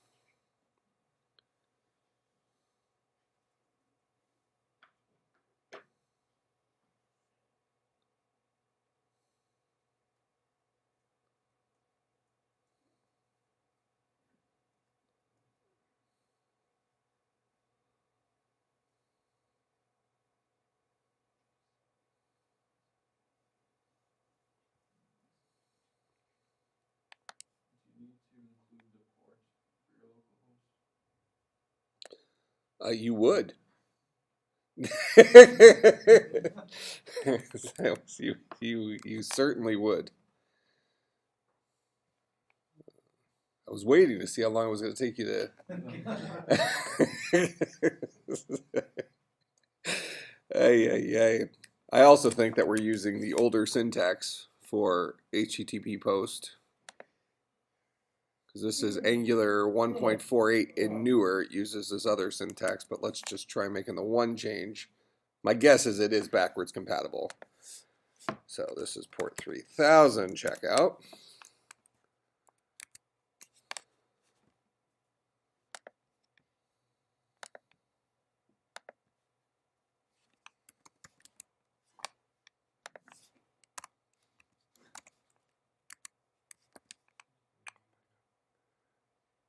You would. you certainly would. I was waiting to see how long it was going to take you to. I also think that we're using the older syntax for HTTP post. Because this is Angular 1.48 and newer, it uses this other syntax, but let's just try making the one change. My guess is it is backwards compatible. So this is port 3000 checkout.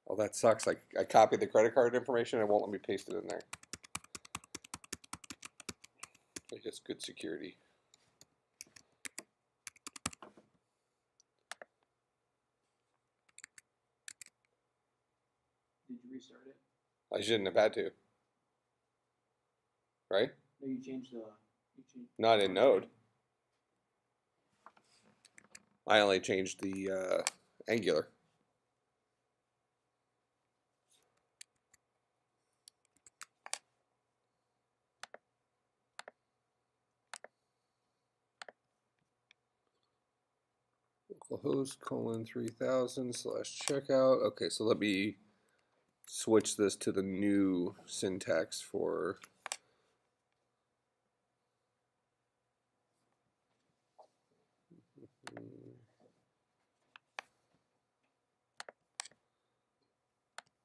Oh, that sucks. I copied the credit card information and it won't let me paste it in there. I guess good security. Did you restart it? I shouldn't have had to. Right? No, you changed the. Not in Node. I only changed the Angular. Localhost :3000/checkout. Okay, so let me switch this to the new syntax for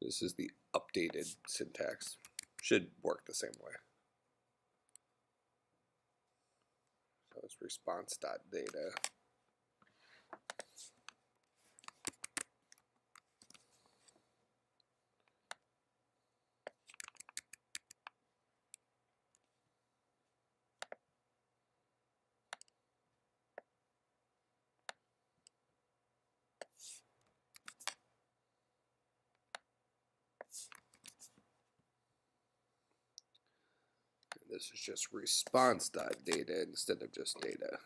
this is the updated syntax. Should work the same way. So it's response.data. This is just response.data instead of just data.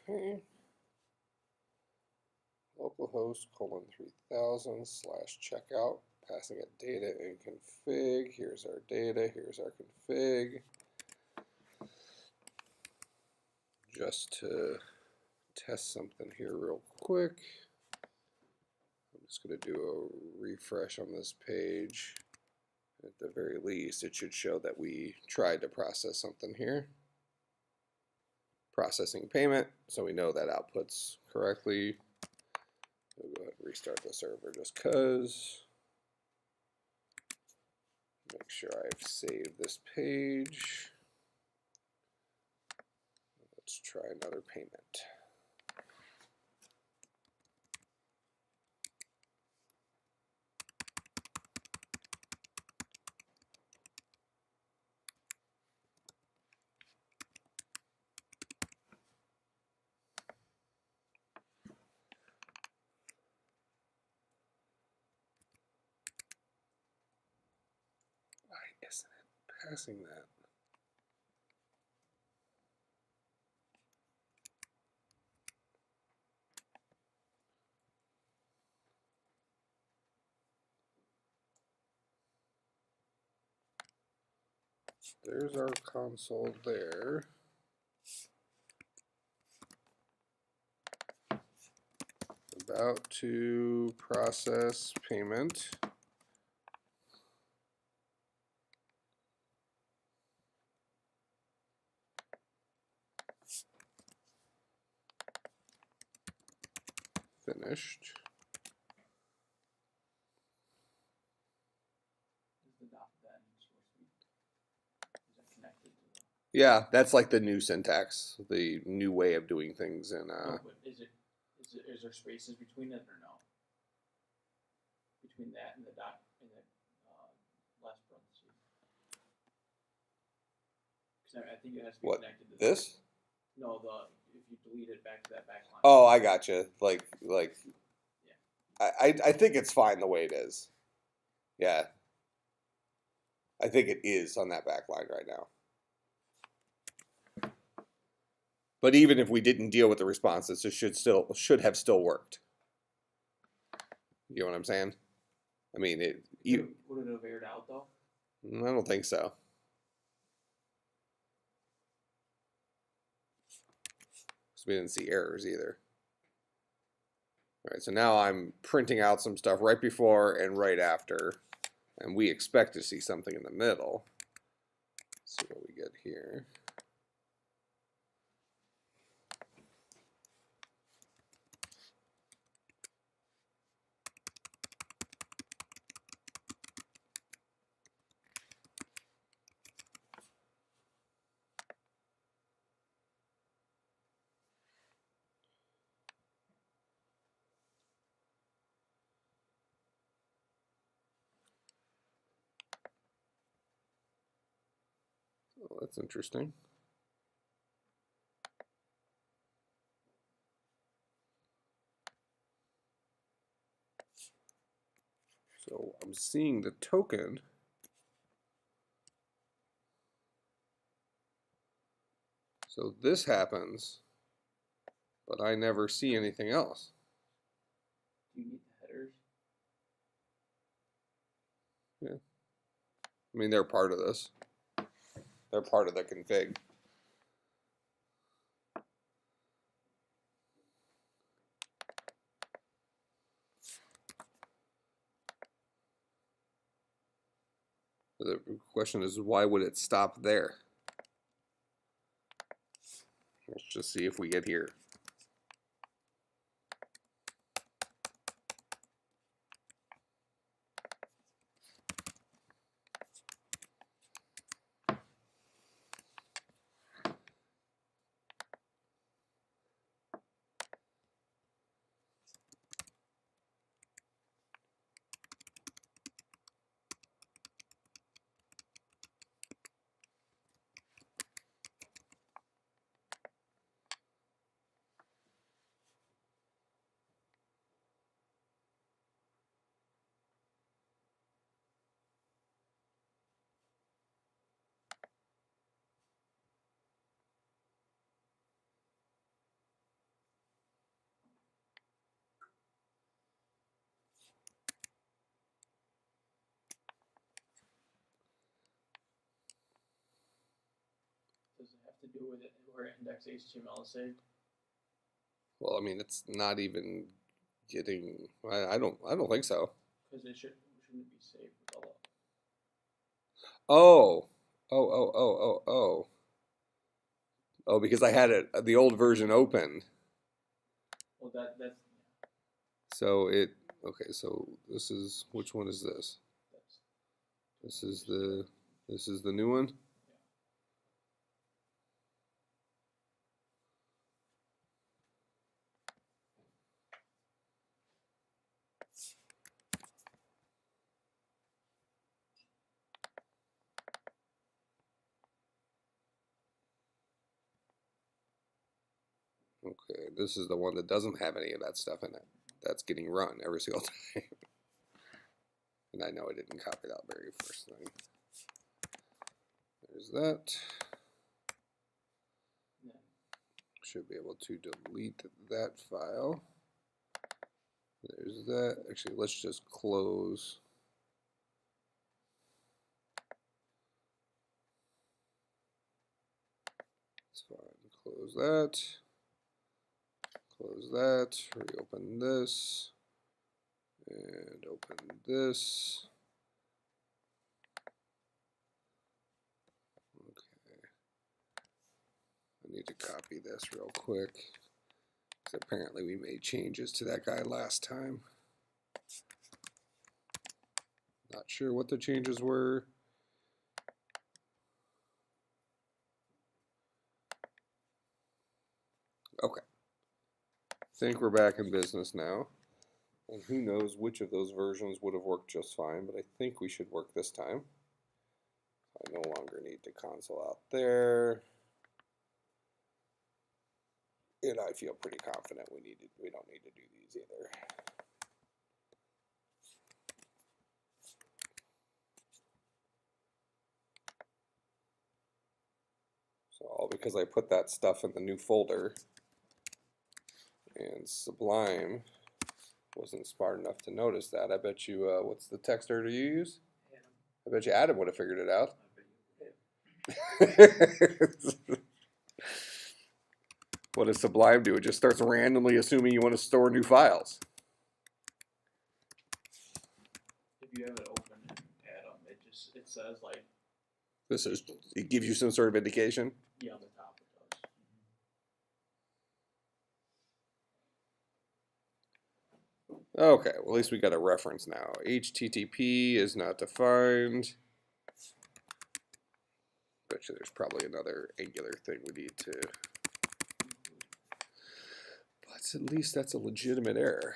Okay. Localhost :3000/checkout, passing it data and config. Here's our data, here's our config. Just to test something here real quick, I'm just going to do a refresh on this page. At the very least, it should show that we tried to process something here. Processing payment, so we know that outputs correctly. We'll go ahead and restart the server just because. Make sure I've saved this page. Let's try another payment. Why isn't it passing that? There's our console there. About to process payment. Finished. Is the dot then source read? Is that connected to the? Yeah, that's like the new syntax, the new way of doing things in No, but is there spaces between it or no? Between that and the dot and the last parentheses. Because I think it has to be What, connected to this? No, if you delete it back to that backline. Oh, I gotcha. Like Yeah. I think it's fine the way it is. Yeah. I think it is on that back line right now. But even if we didn't deal with the responses, it should have still worked. You know what I'm saying? I mean, Would it have aired out though? I don't think so. So we didn't see errors either. All right, so now I'm printing out some stuff right before and right after, and we expect to see something in the middle. Let's see what we get here. Oh, that's interesting. So I'm seeing the token. So this happens, but I never see anything else. Do you need the headers? Yeah. I mean, they're part of this. They're part of the config. The question is, why would it stop there? Let's just see if we get here. Does it have to do with it where index HTML is saved? Well, I mean, it's not even getting. I don't think so. Because shouldn't be saved with all of. Oh, because I had the old version open. Well, that's So okay, so this is, which one is this? This is the new one? Okay, this is the one that doesn't have any of that stuff in it. That's getting run every single time. And I know I didn't copy that very first thing. There's that. yeah. Should be able to delete that file. There's that. Actually, let's just close. It's fine. Close that. Close that. Reopen this. And open this. Okay. I need to copy this real quick, because apparently we made changes to that guy last time. Not sure what the changes were. Okay. Think we're back in business now. And who knows which of those versions would have worked just fine, but I think we should work this time. I no longer need to console out there. And I feel pretty confident we don't need to do these either. So all because I put that stuff in the new folder, and Sublime wasn't smart enough to notice that. I bet you, what's the text editor you use? Adam, I bet you Adam would have figured it out. I bet you- What does Sublime do? It just starts randomly assuming you want to store new files. If you have it open in Adam, it says like, It gives you some sort of indication. yeah, on the top it does. Okay, well, at least we got a reference now. HTTP is not defined. Bet you there's probably another Angular thing we need to. But at least that's a legitimate error.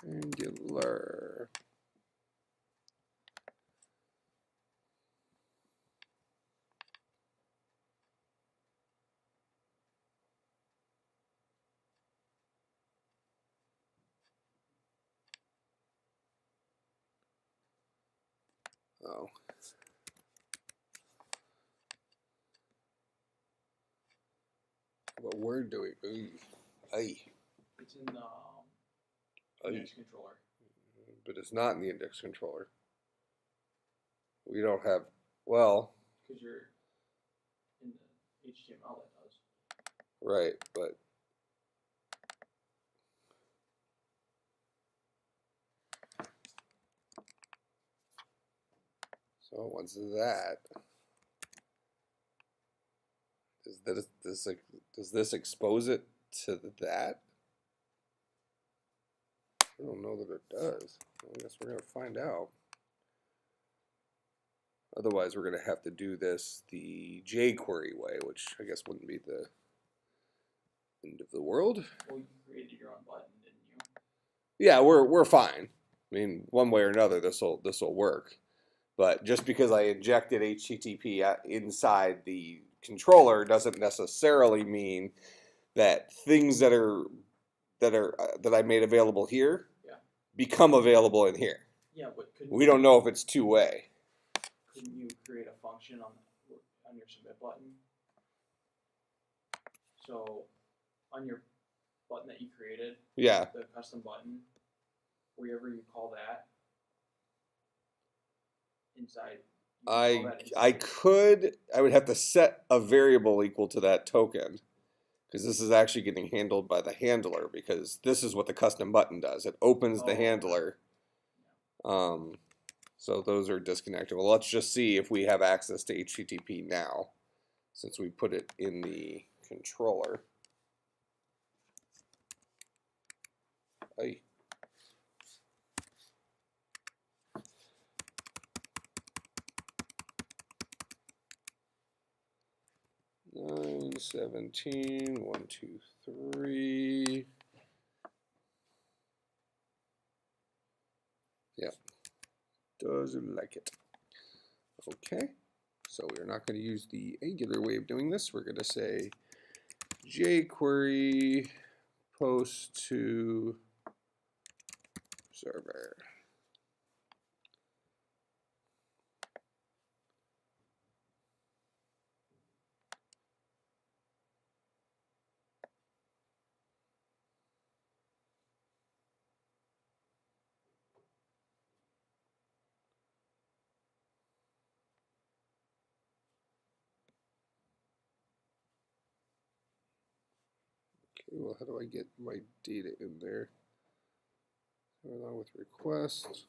Angular. Oh. What we're doing. Ooh. Aye. It's in the Aye. index controller. But it's not in the index controller. We don't have, well, Because you're in the HTML that does. right, but so what's that? Does this expose it to that? I don't know that it does. I guess we're gonna find out. Otherwise, we're gonna have to do this the jQuery way, which I guess wouldn't be the end of the world. Well, you created your own button, didn't you? Yeah, we're fine. I mean, one way or another, this will work. But just because I injected HTTP inside the controller doesn't necessarily mean that things that I made available here become available in here. Yeah, but We don't know if it's two-way. couldn't you create a function on your submit button? So on your button that you created, Yeah, the custom button, wherever you call that inside. I would have to set a variable equal to that token, because this is actually getting handled by the handler, because this is what the custom button does. It opens the handler. So those are disconnected. Well, let's just see if we have access to HTTP now, since we put it in the controller. Aye. Nine 17 1 2 3. Yep. Doesn't like it. Okay. So we're not going to use the Angular way of doing this. We're going to say jQuery post to server. Okay, well, how do I get my data in there? Along with request.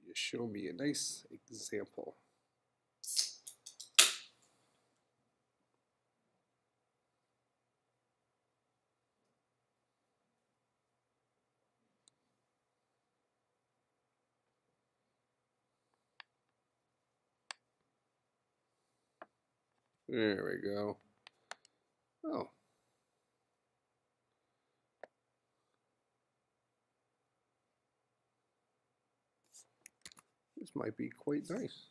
You show me a nice example. There we go. Oh. This might be quite nice.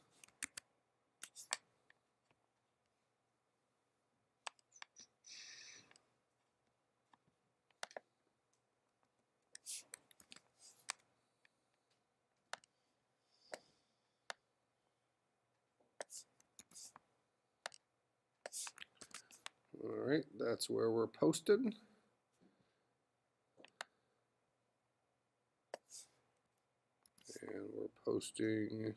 All right, that's where we're posted. And we're posting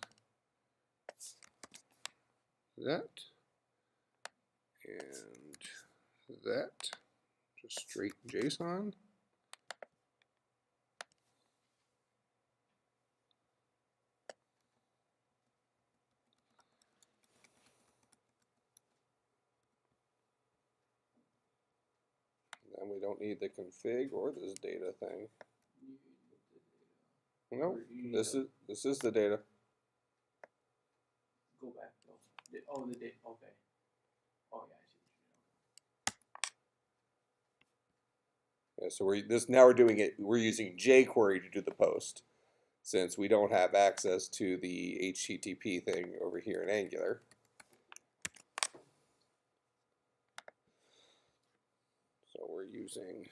that and that, just straight JSON. And we don't need the config or this data thing. No, this is the data. Go back though. Oh, the date. Okay. Oh yeah, I see what Yeah, so now we're doing it. We're using jQuery to do the post, since we don't have access to the HTTP thing over here in Angular. So we're using.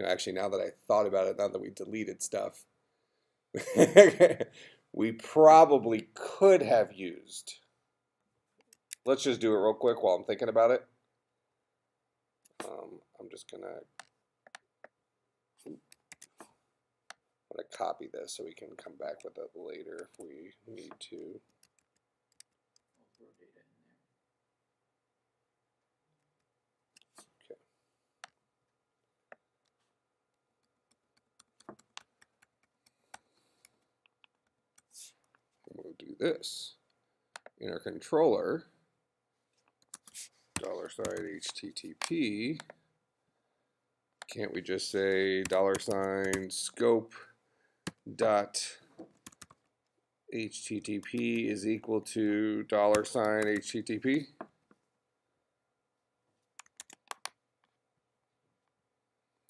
Actually, now that I thought about it, now that we deleted stuff, we probably could have used. Let's just do it real quick while I'm thinking about it. I'm just gonna copy this so we can come back with it later if we need to. I'll throw data in there. We'll do this in our controller, $HTTP. Can't we just say $scope dot HTTP is equal to $HTTP?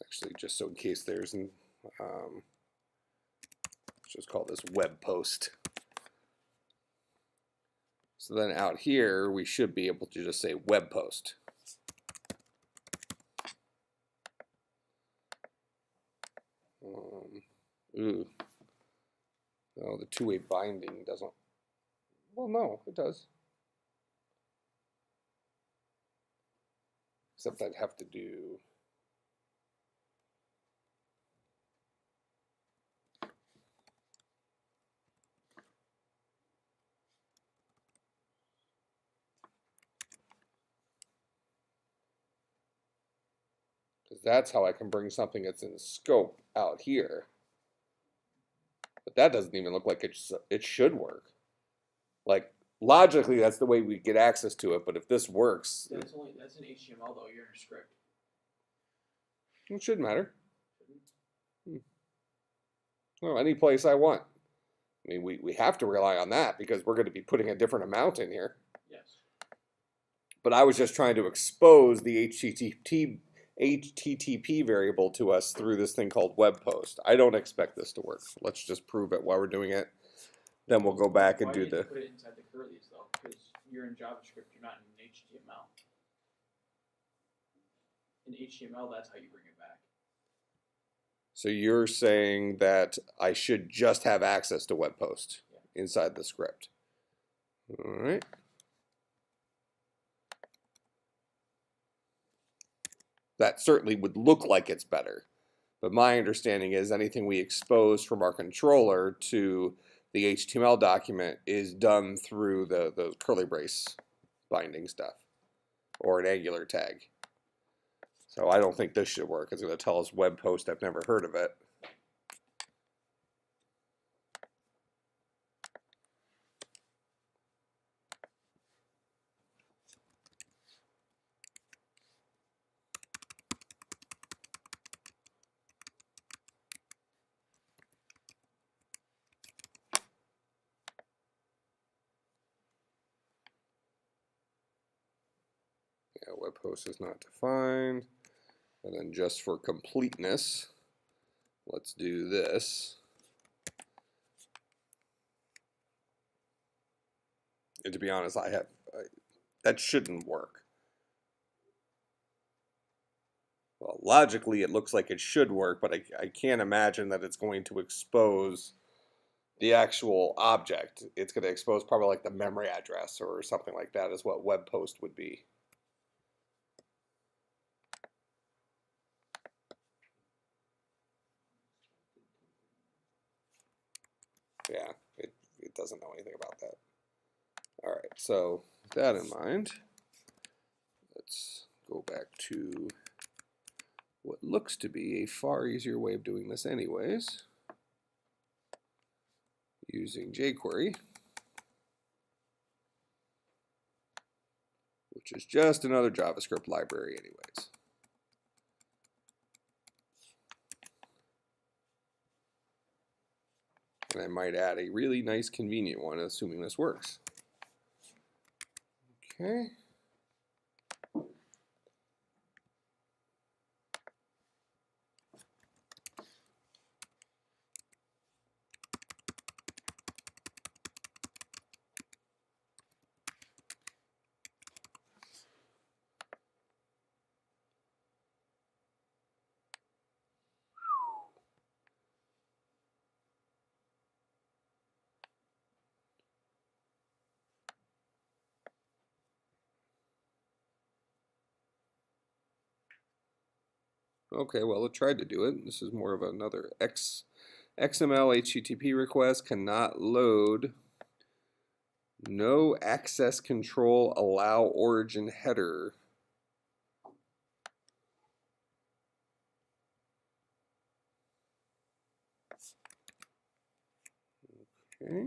Actually, just so in case there's an let's just call this web post. So then out here, we should be able to just say web post. Ooh. No, the two-way binding doesn't. Well, no, it does. Except I'd have to do. Because that's how I can bring something that's in scope out here. But that doesn't even look like it should work. Like, logically, that's the way we get access to it, but if this works... That's an HTML though, you're in a script. It shouldn't matter. Well, any place I want. I mean, we have to rely on that because we're going to be putting a different amount in here. Yes. But I was just trying to expose the HTTP variable to us through this thing called web post. I don't expect this to work. Let's just prove it while we're doing it. Then we'll go back and do the... Why did you put it inside the curlies though? Because you're in JavaScript, you're not in HTML. In HTML, that's how you bring it back. So you're saying that I should just have access to web post inside the script. All right. That certainly would look like it's better. But my understanding is anything we expose from our controller to the HTML document is done through the curly brace binding stuff or an Angular tag. So I don't think this should work. It's going to tell us web post. I've never heard of it. Yeah, web post is not defined. And then just for completeness, let's do this. And to be honest, that shouldn't work. Well, logically, it looks like it should work, but I can't imagine that it's going to expose the actual object. It's going to expose probably like the memory address or something like that is what web post would be. Yeah, it doesn't know anything about that. All right, so with that in mind, let's go back to what looks to be a far easier way of doing this anyways, using jQuery, which is just another JavaScript library anyways. And I might add a really nice convenient one, assuming this works. Okay. Okay, well, it tried to do it. This is more of another XML HTTP request cannot load. No access control allow origin header. Okay.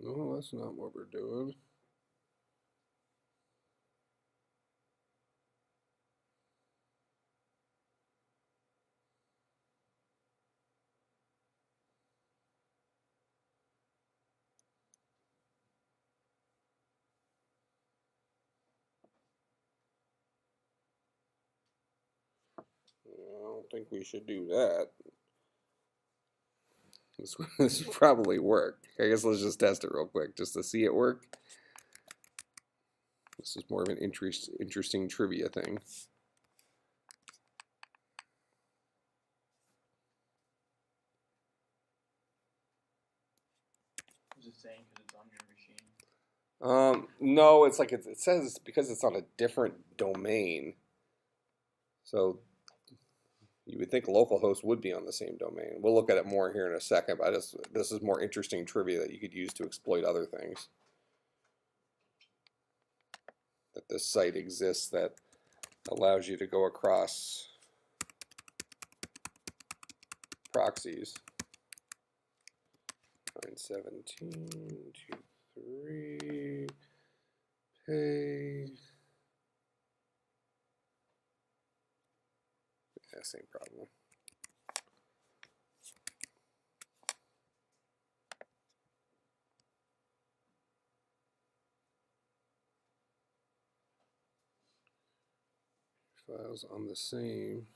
No, that's not what we're doing. I don't think we should do that. This would probably work. I guess let's just test it real quick just to see it work. This is more of an interesting trivia thing. Is it saying because it's on your machine? No, it's like it says because it's on a different domain. So you would think localhost would be on the same domain. We'll look at it more here in a second, but this is more interesting trivia that you could use to exploit other things. That this site exists that allows you to go across proxies. 917.23 pay. Yeah, same problem. Files on the same.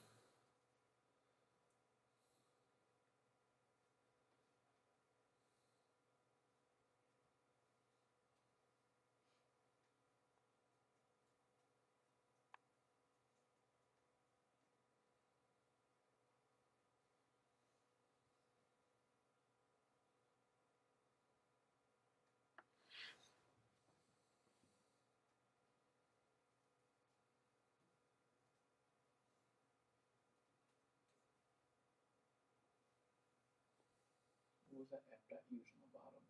What was that f.use on the bottom?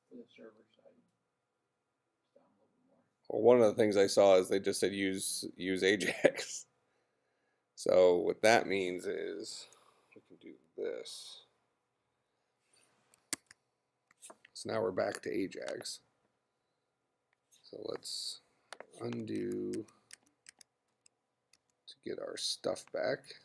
For the server side. It's down a little bit more. Well, one of the things I saw is they just said use Ajax. So what that means is we can do this. So now we're back to Ajax. So let's undo to get our stuff back.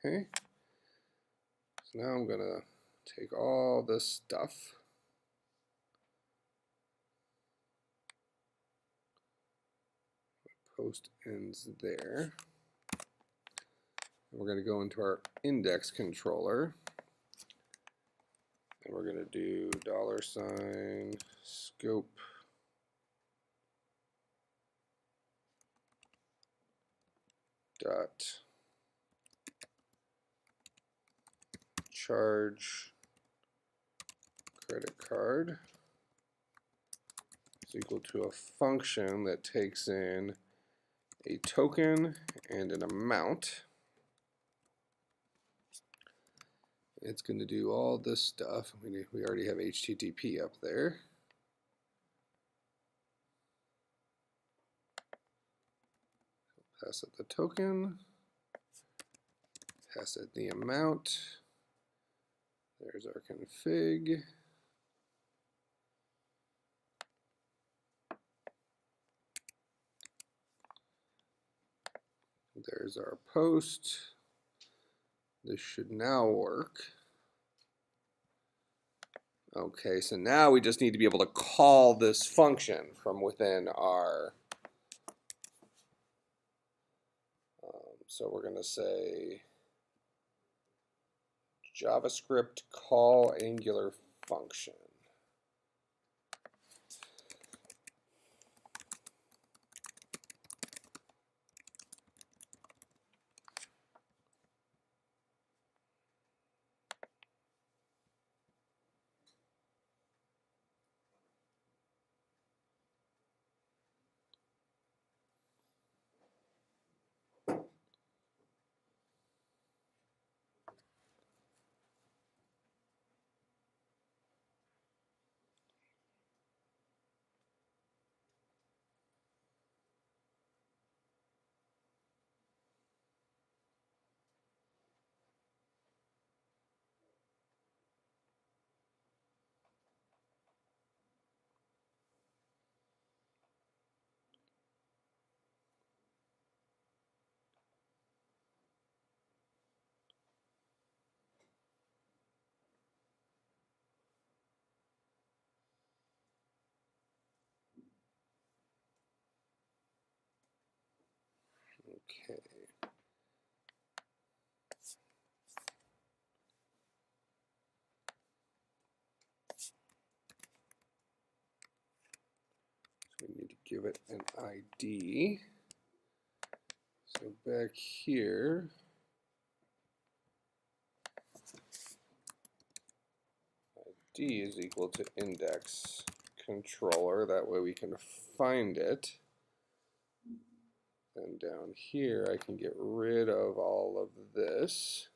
Okay. So now I'm gonna take all this stuff. Post ends there. And we're going to go into our index controller. And we're going to do $scope dot charge credit card is equal to a function that takes in a token and an amount. It's going to do all this stuff. We already have HTTP up there. Pass it the token, pass it the amount. There's our config. There's our post. This should now work. Okay, so now we just need to be able to call this function from within our, so we're going to say JavaScript call Angular function. Okay. So we need to give it an ID. So back here, ID is equal to index controller. That way we can find it. And down here, I can get rid of all of this.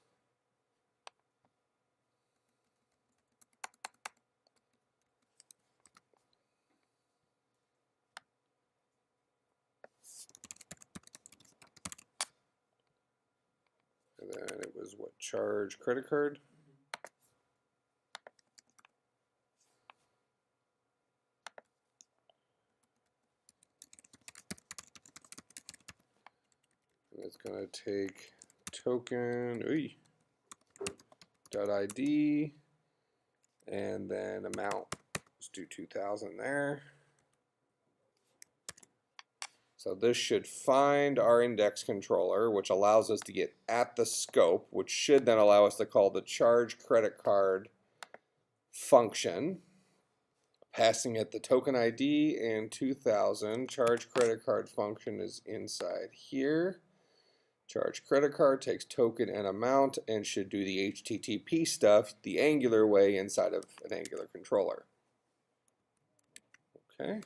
And then it was what, charge credit card? And it's going to take token .id and then amount. Let's do 2,000 there. So this should find our index controller, which allows us to get at the scope, which should then allow us to call the charge credit card function, passing it the token ID and 2,000. Charge credit card function is inside here. Charge credit card takes token and amount and should do the HTTP stuff the Angular way inside of an Angular controller. Okay.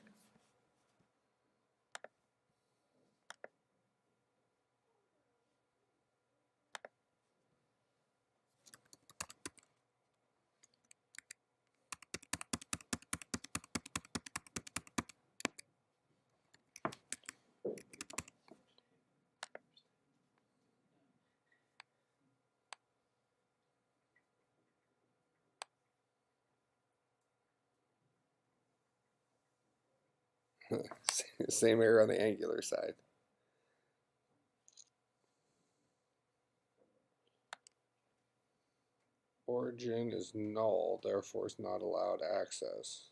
Same error on the Angular side. Origin is null, therefore is not allowed access.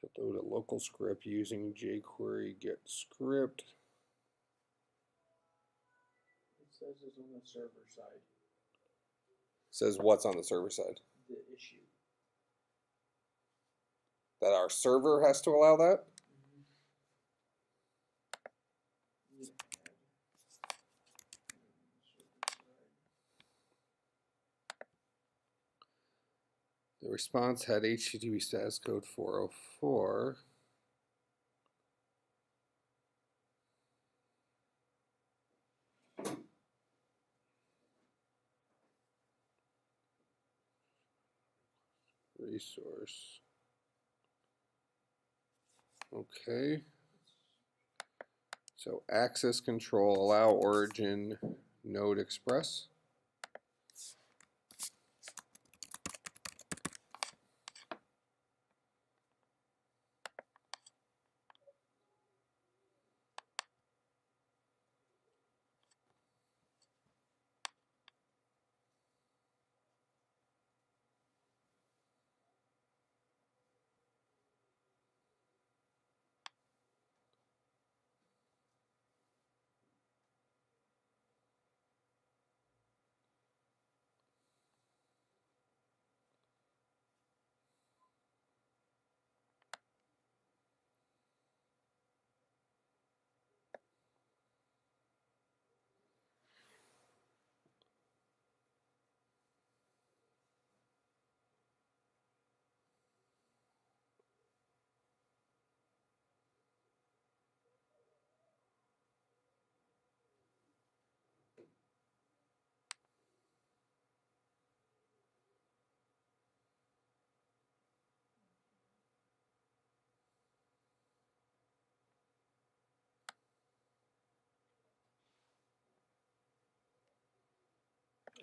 To load a local script using jQuery get script. It says it's on the server side, Says what's on the server side? the issue. That our server has to allow that? Need to add server side. The response had HTTP status code 404. Resource. Okay. So access control, allow origin, node express.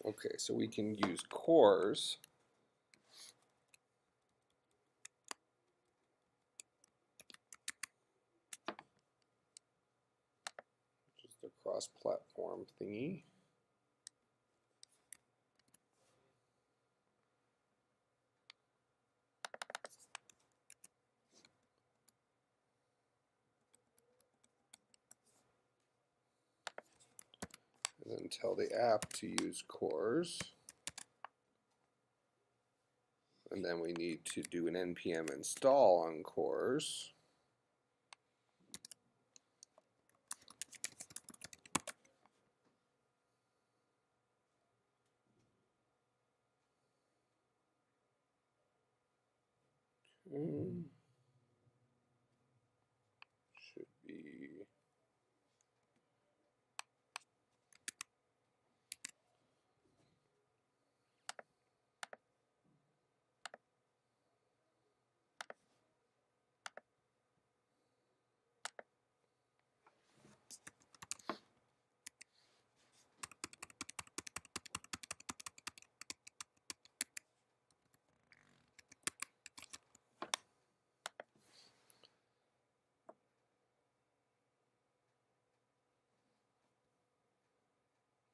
Okay, so we can use cores. Which is the cross-platform thingy. And then tell the app to use cores. And then we need to do an npm install on cores. Should be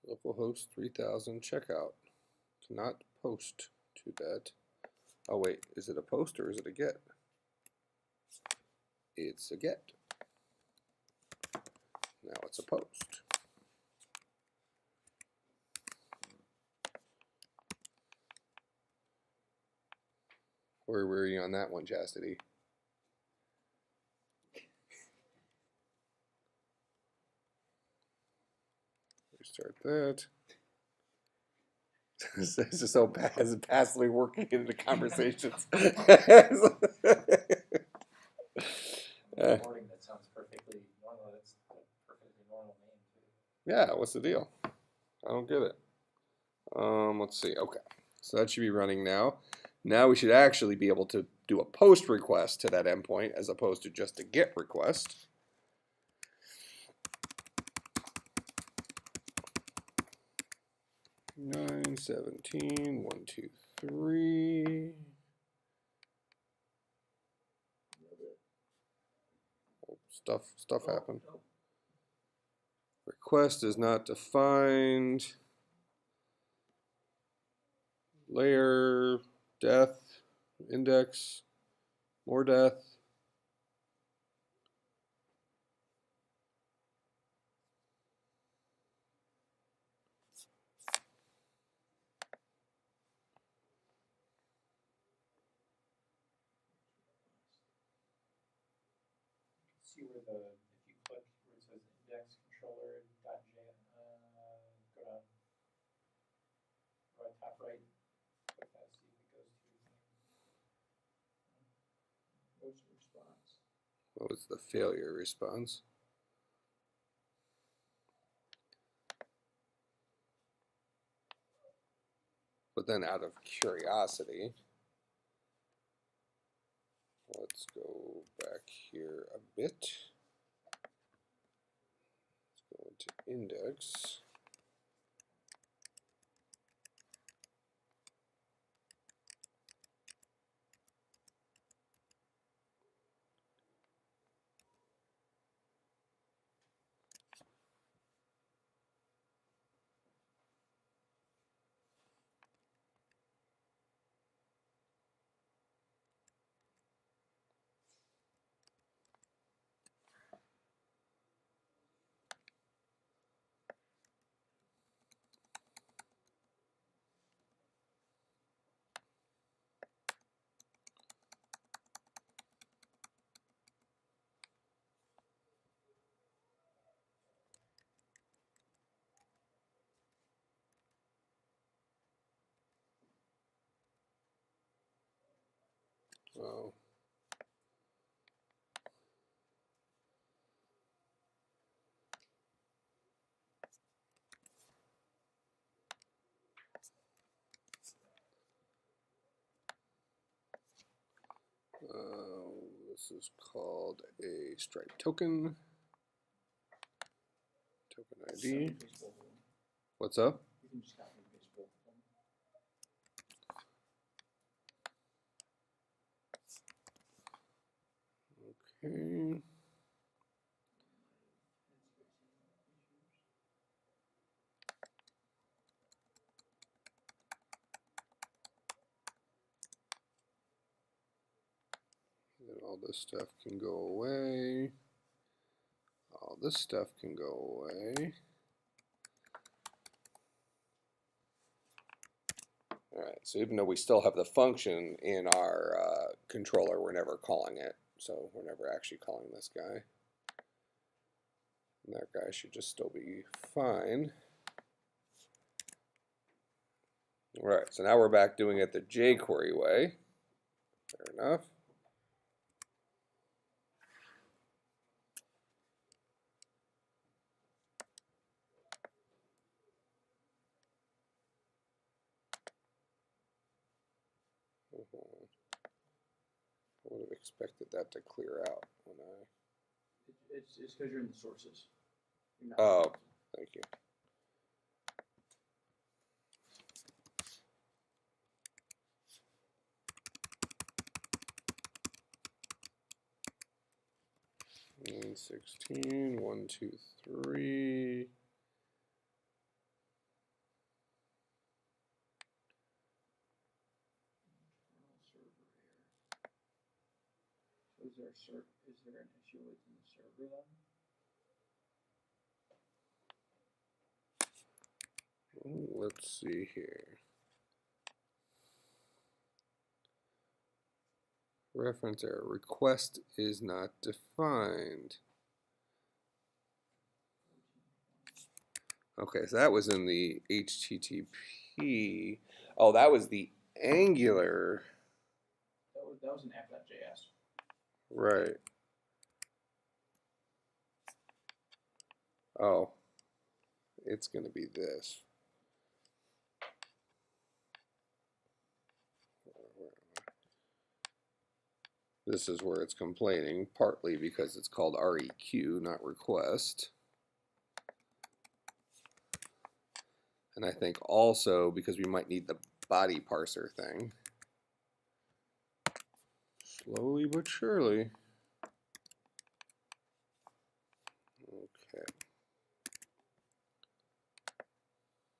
localhost 3000 checkout. Cannot post to that. Oh wait, is it a post or is it a get? It's a get. Now it's a post. Where were you on that one, Chastity? Restart that. This is so passively working into conversations. Recording that sounds perfectly normal. That's a perfectly normal name. Yeah, what's the deal? I don't get it. Let's see. Okay, so that should be running now. Now we should actually be able to do a post request to that endpoint as opposed to just a GET request. Nine 17 1 2 3. Stuff happened. Request is not defined. Layer, death, index, more death. See where if you click where it says index controller dot j, go down, top right, click that, see if it goes to your thing. What's the response? What was the failure response? But then out of curiosity, let's go back here a bit. Let's go into index. Oh. This is called a stripe token. Token ID. What's up? You can just copy and paste both of them. Okay. Then all this stuff can go away. All this stuff can go away. All right, so even though we still have the function in our controller, we're never calling it. So we're never actually calling this guy. And that guy should just still be fine. All right, so now we're back doing it the jQuery way. Fair enough. I would have expected that to clear out when I. It's because you're in the sources. You're not Oh, in the- thank you. And 16, 1, 2, 3. So is there an issue within the server then? Let's see here. Reference error. Request is not defined. Okay, so that was in the HTTP. Oh, that was the Angular. That was an app.js. Right. Oh. it's going to be this. This is where it's complaining, partly because it's called REQ, not request. And I think also because we might need the body parser thing. Slowly but surely. Okay.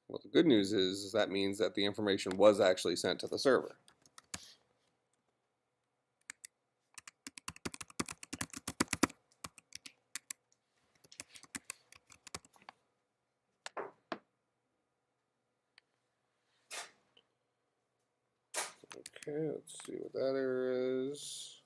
Well, the good news is that means that the information was actually sent to the server. Okay, let's see what that error is.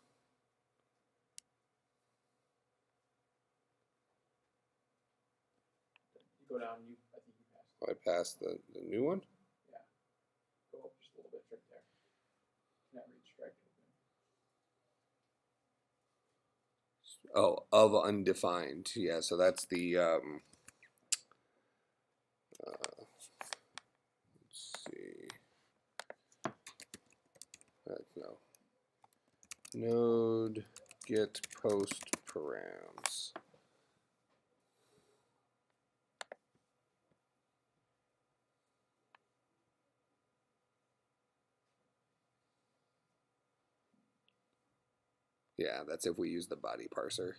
You go down, I think you passed. I passed the new one? Yeah. Go up just a little bit right there. Not read strike open. Oh, of undefined. Yeah, so that's the let's see. No. Node get post params. Yeah, that's if we use the body parser.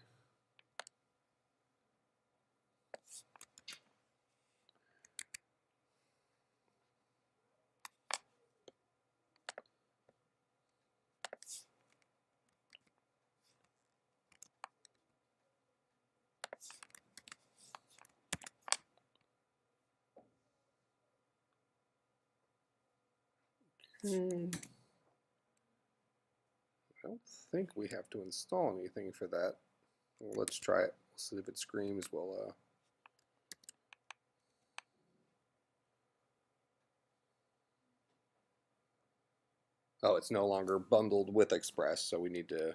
I don't think we have to install anything for that. Well, let's try it. We'll see if it screams. We'll oh, it's no longer bundled with Express, so we need to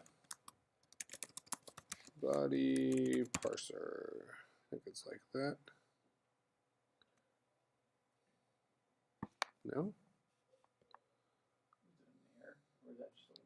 body parser. I think it's like that. No? Is it an error? Or is that just a...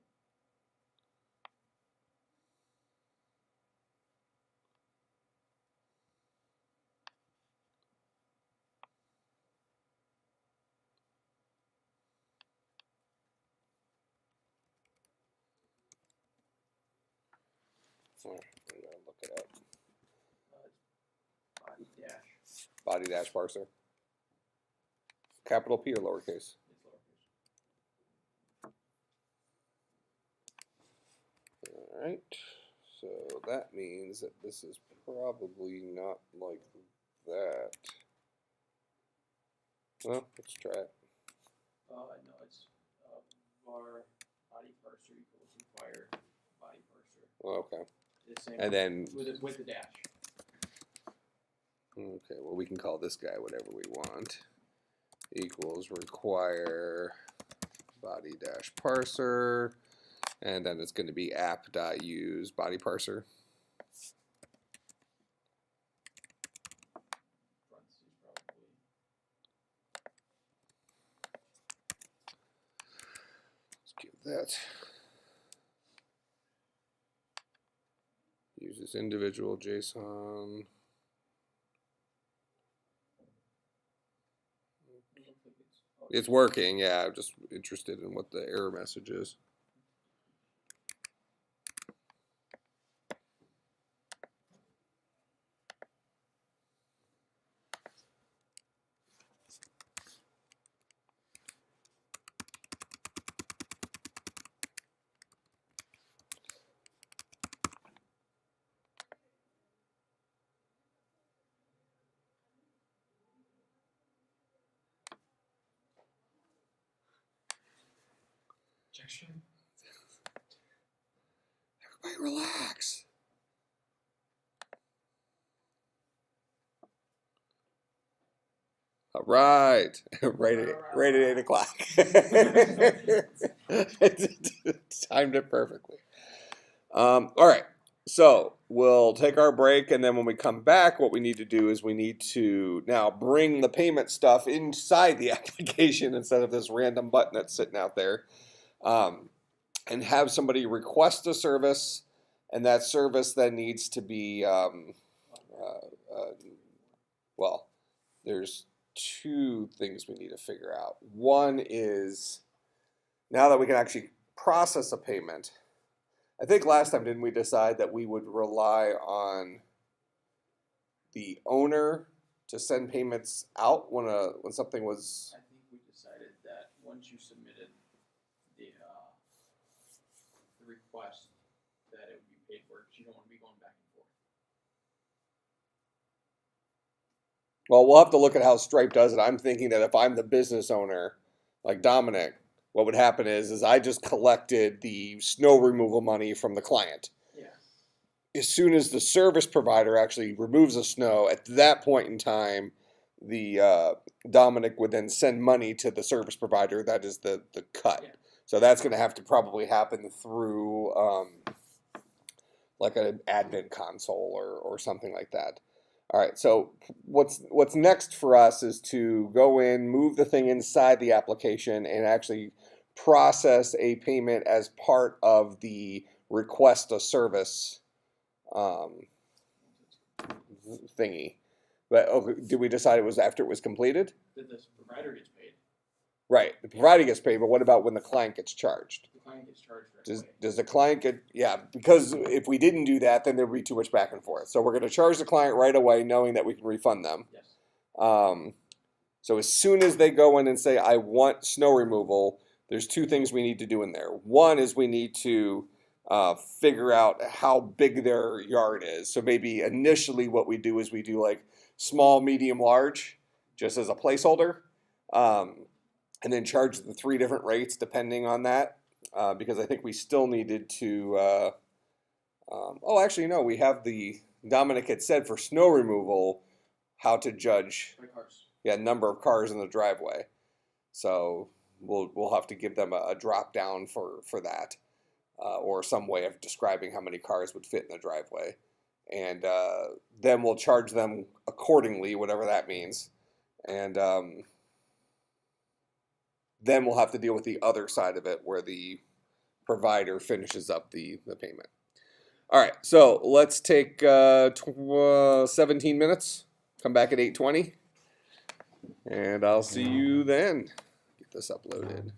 Oh, I'm gonna look it up. It's body dash. Body dash parser. Capital P or lowercase? It's lowercase. All right. So that means that this is probably not like that. Well, let's try it. No, it's var body parser equals required body parser. Oh, okay. The same And then, with the dash. okay, well, we can call this guy whatever we want. Equals require body dash parser. And then it's going to be app.use body parser. Parentheses probably. Let's give that. Uses individual JSON. It's working, yeah. I'm just interested in what the error message is. Objection. Everybody relax. All right. right at 8 o'clock. Timed it perfectly. All right. So we'll take our break, and then when we come back, what we need to do is we need to now bring the payment stuff inside the application instead of this random button that's sitting out there, and have somebody request a service, and that service then needs to be, well, there's two things we need to figure out. One is, now that we can actually process a payment, I think last time, didn't we decide that we would rely on the owner to send payments out when something was? I think we decided that once you submitted the request, that it would be paid for, 'cause you don't wanna be going back and forth. Well, we'll have to look at how Stripe does it. I'm thinking that if I'm the business owner, like Dominic, what would happen is I just collected the snow removal money from the client. Yeah. As soon as the service provider actually removes the snow, at that point in time, the Dominic would then send money to the service provider. That is the cut. Yeah. So that's going to have to probably happen through like an admin console or something like that. All right, so what's next for us is to go in, move the thing inside the application, and actually process a payment as part of the request a service thingy. But did we decide it was after it was completed? That this provider gets paid, Right, the provider gets paid, but what about when the client gets charged? the client gets charged right away. Does the client get, yeah, because if we didn't do that, then there'd be too much back and forth. So we're going to charge the client right away, knowing that we can refund them. Yes. So as soon as they go in and say, I want snow removal, there's two things we need to do in there. One is we need to figure out how big their yard is. So maybe initially what we do is we do like small, medium, large, just as a placeholder, and then charge the 3 different rates depending on that. Because I think we still needed to, oh, actually, no, we have Dominic had said for snow removal, how to judge, By cars. yeah, number of cars in the driveway. So we'll have to give them a drop down for that, or some way of describing how many cars would fit in the driveway. And then we'll charge them accordingly, whatever that means. And then we'll have to deal with the other side of it where the provider finishes up the payment. All right, so let's take 17 minutes. Come back at 8:20. And I'll see you then. Get this uploaded.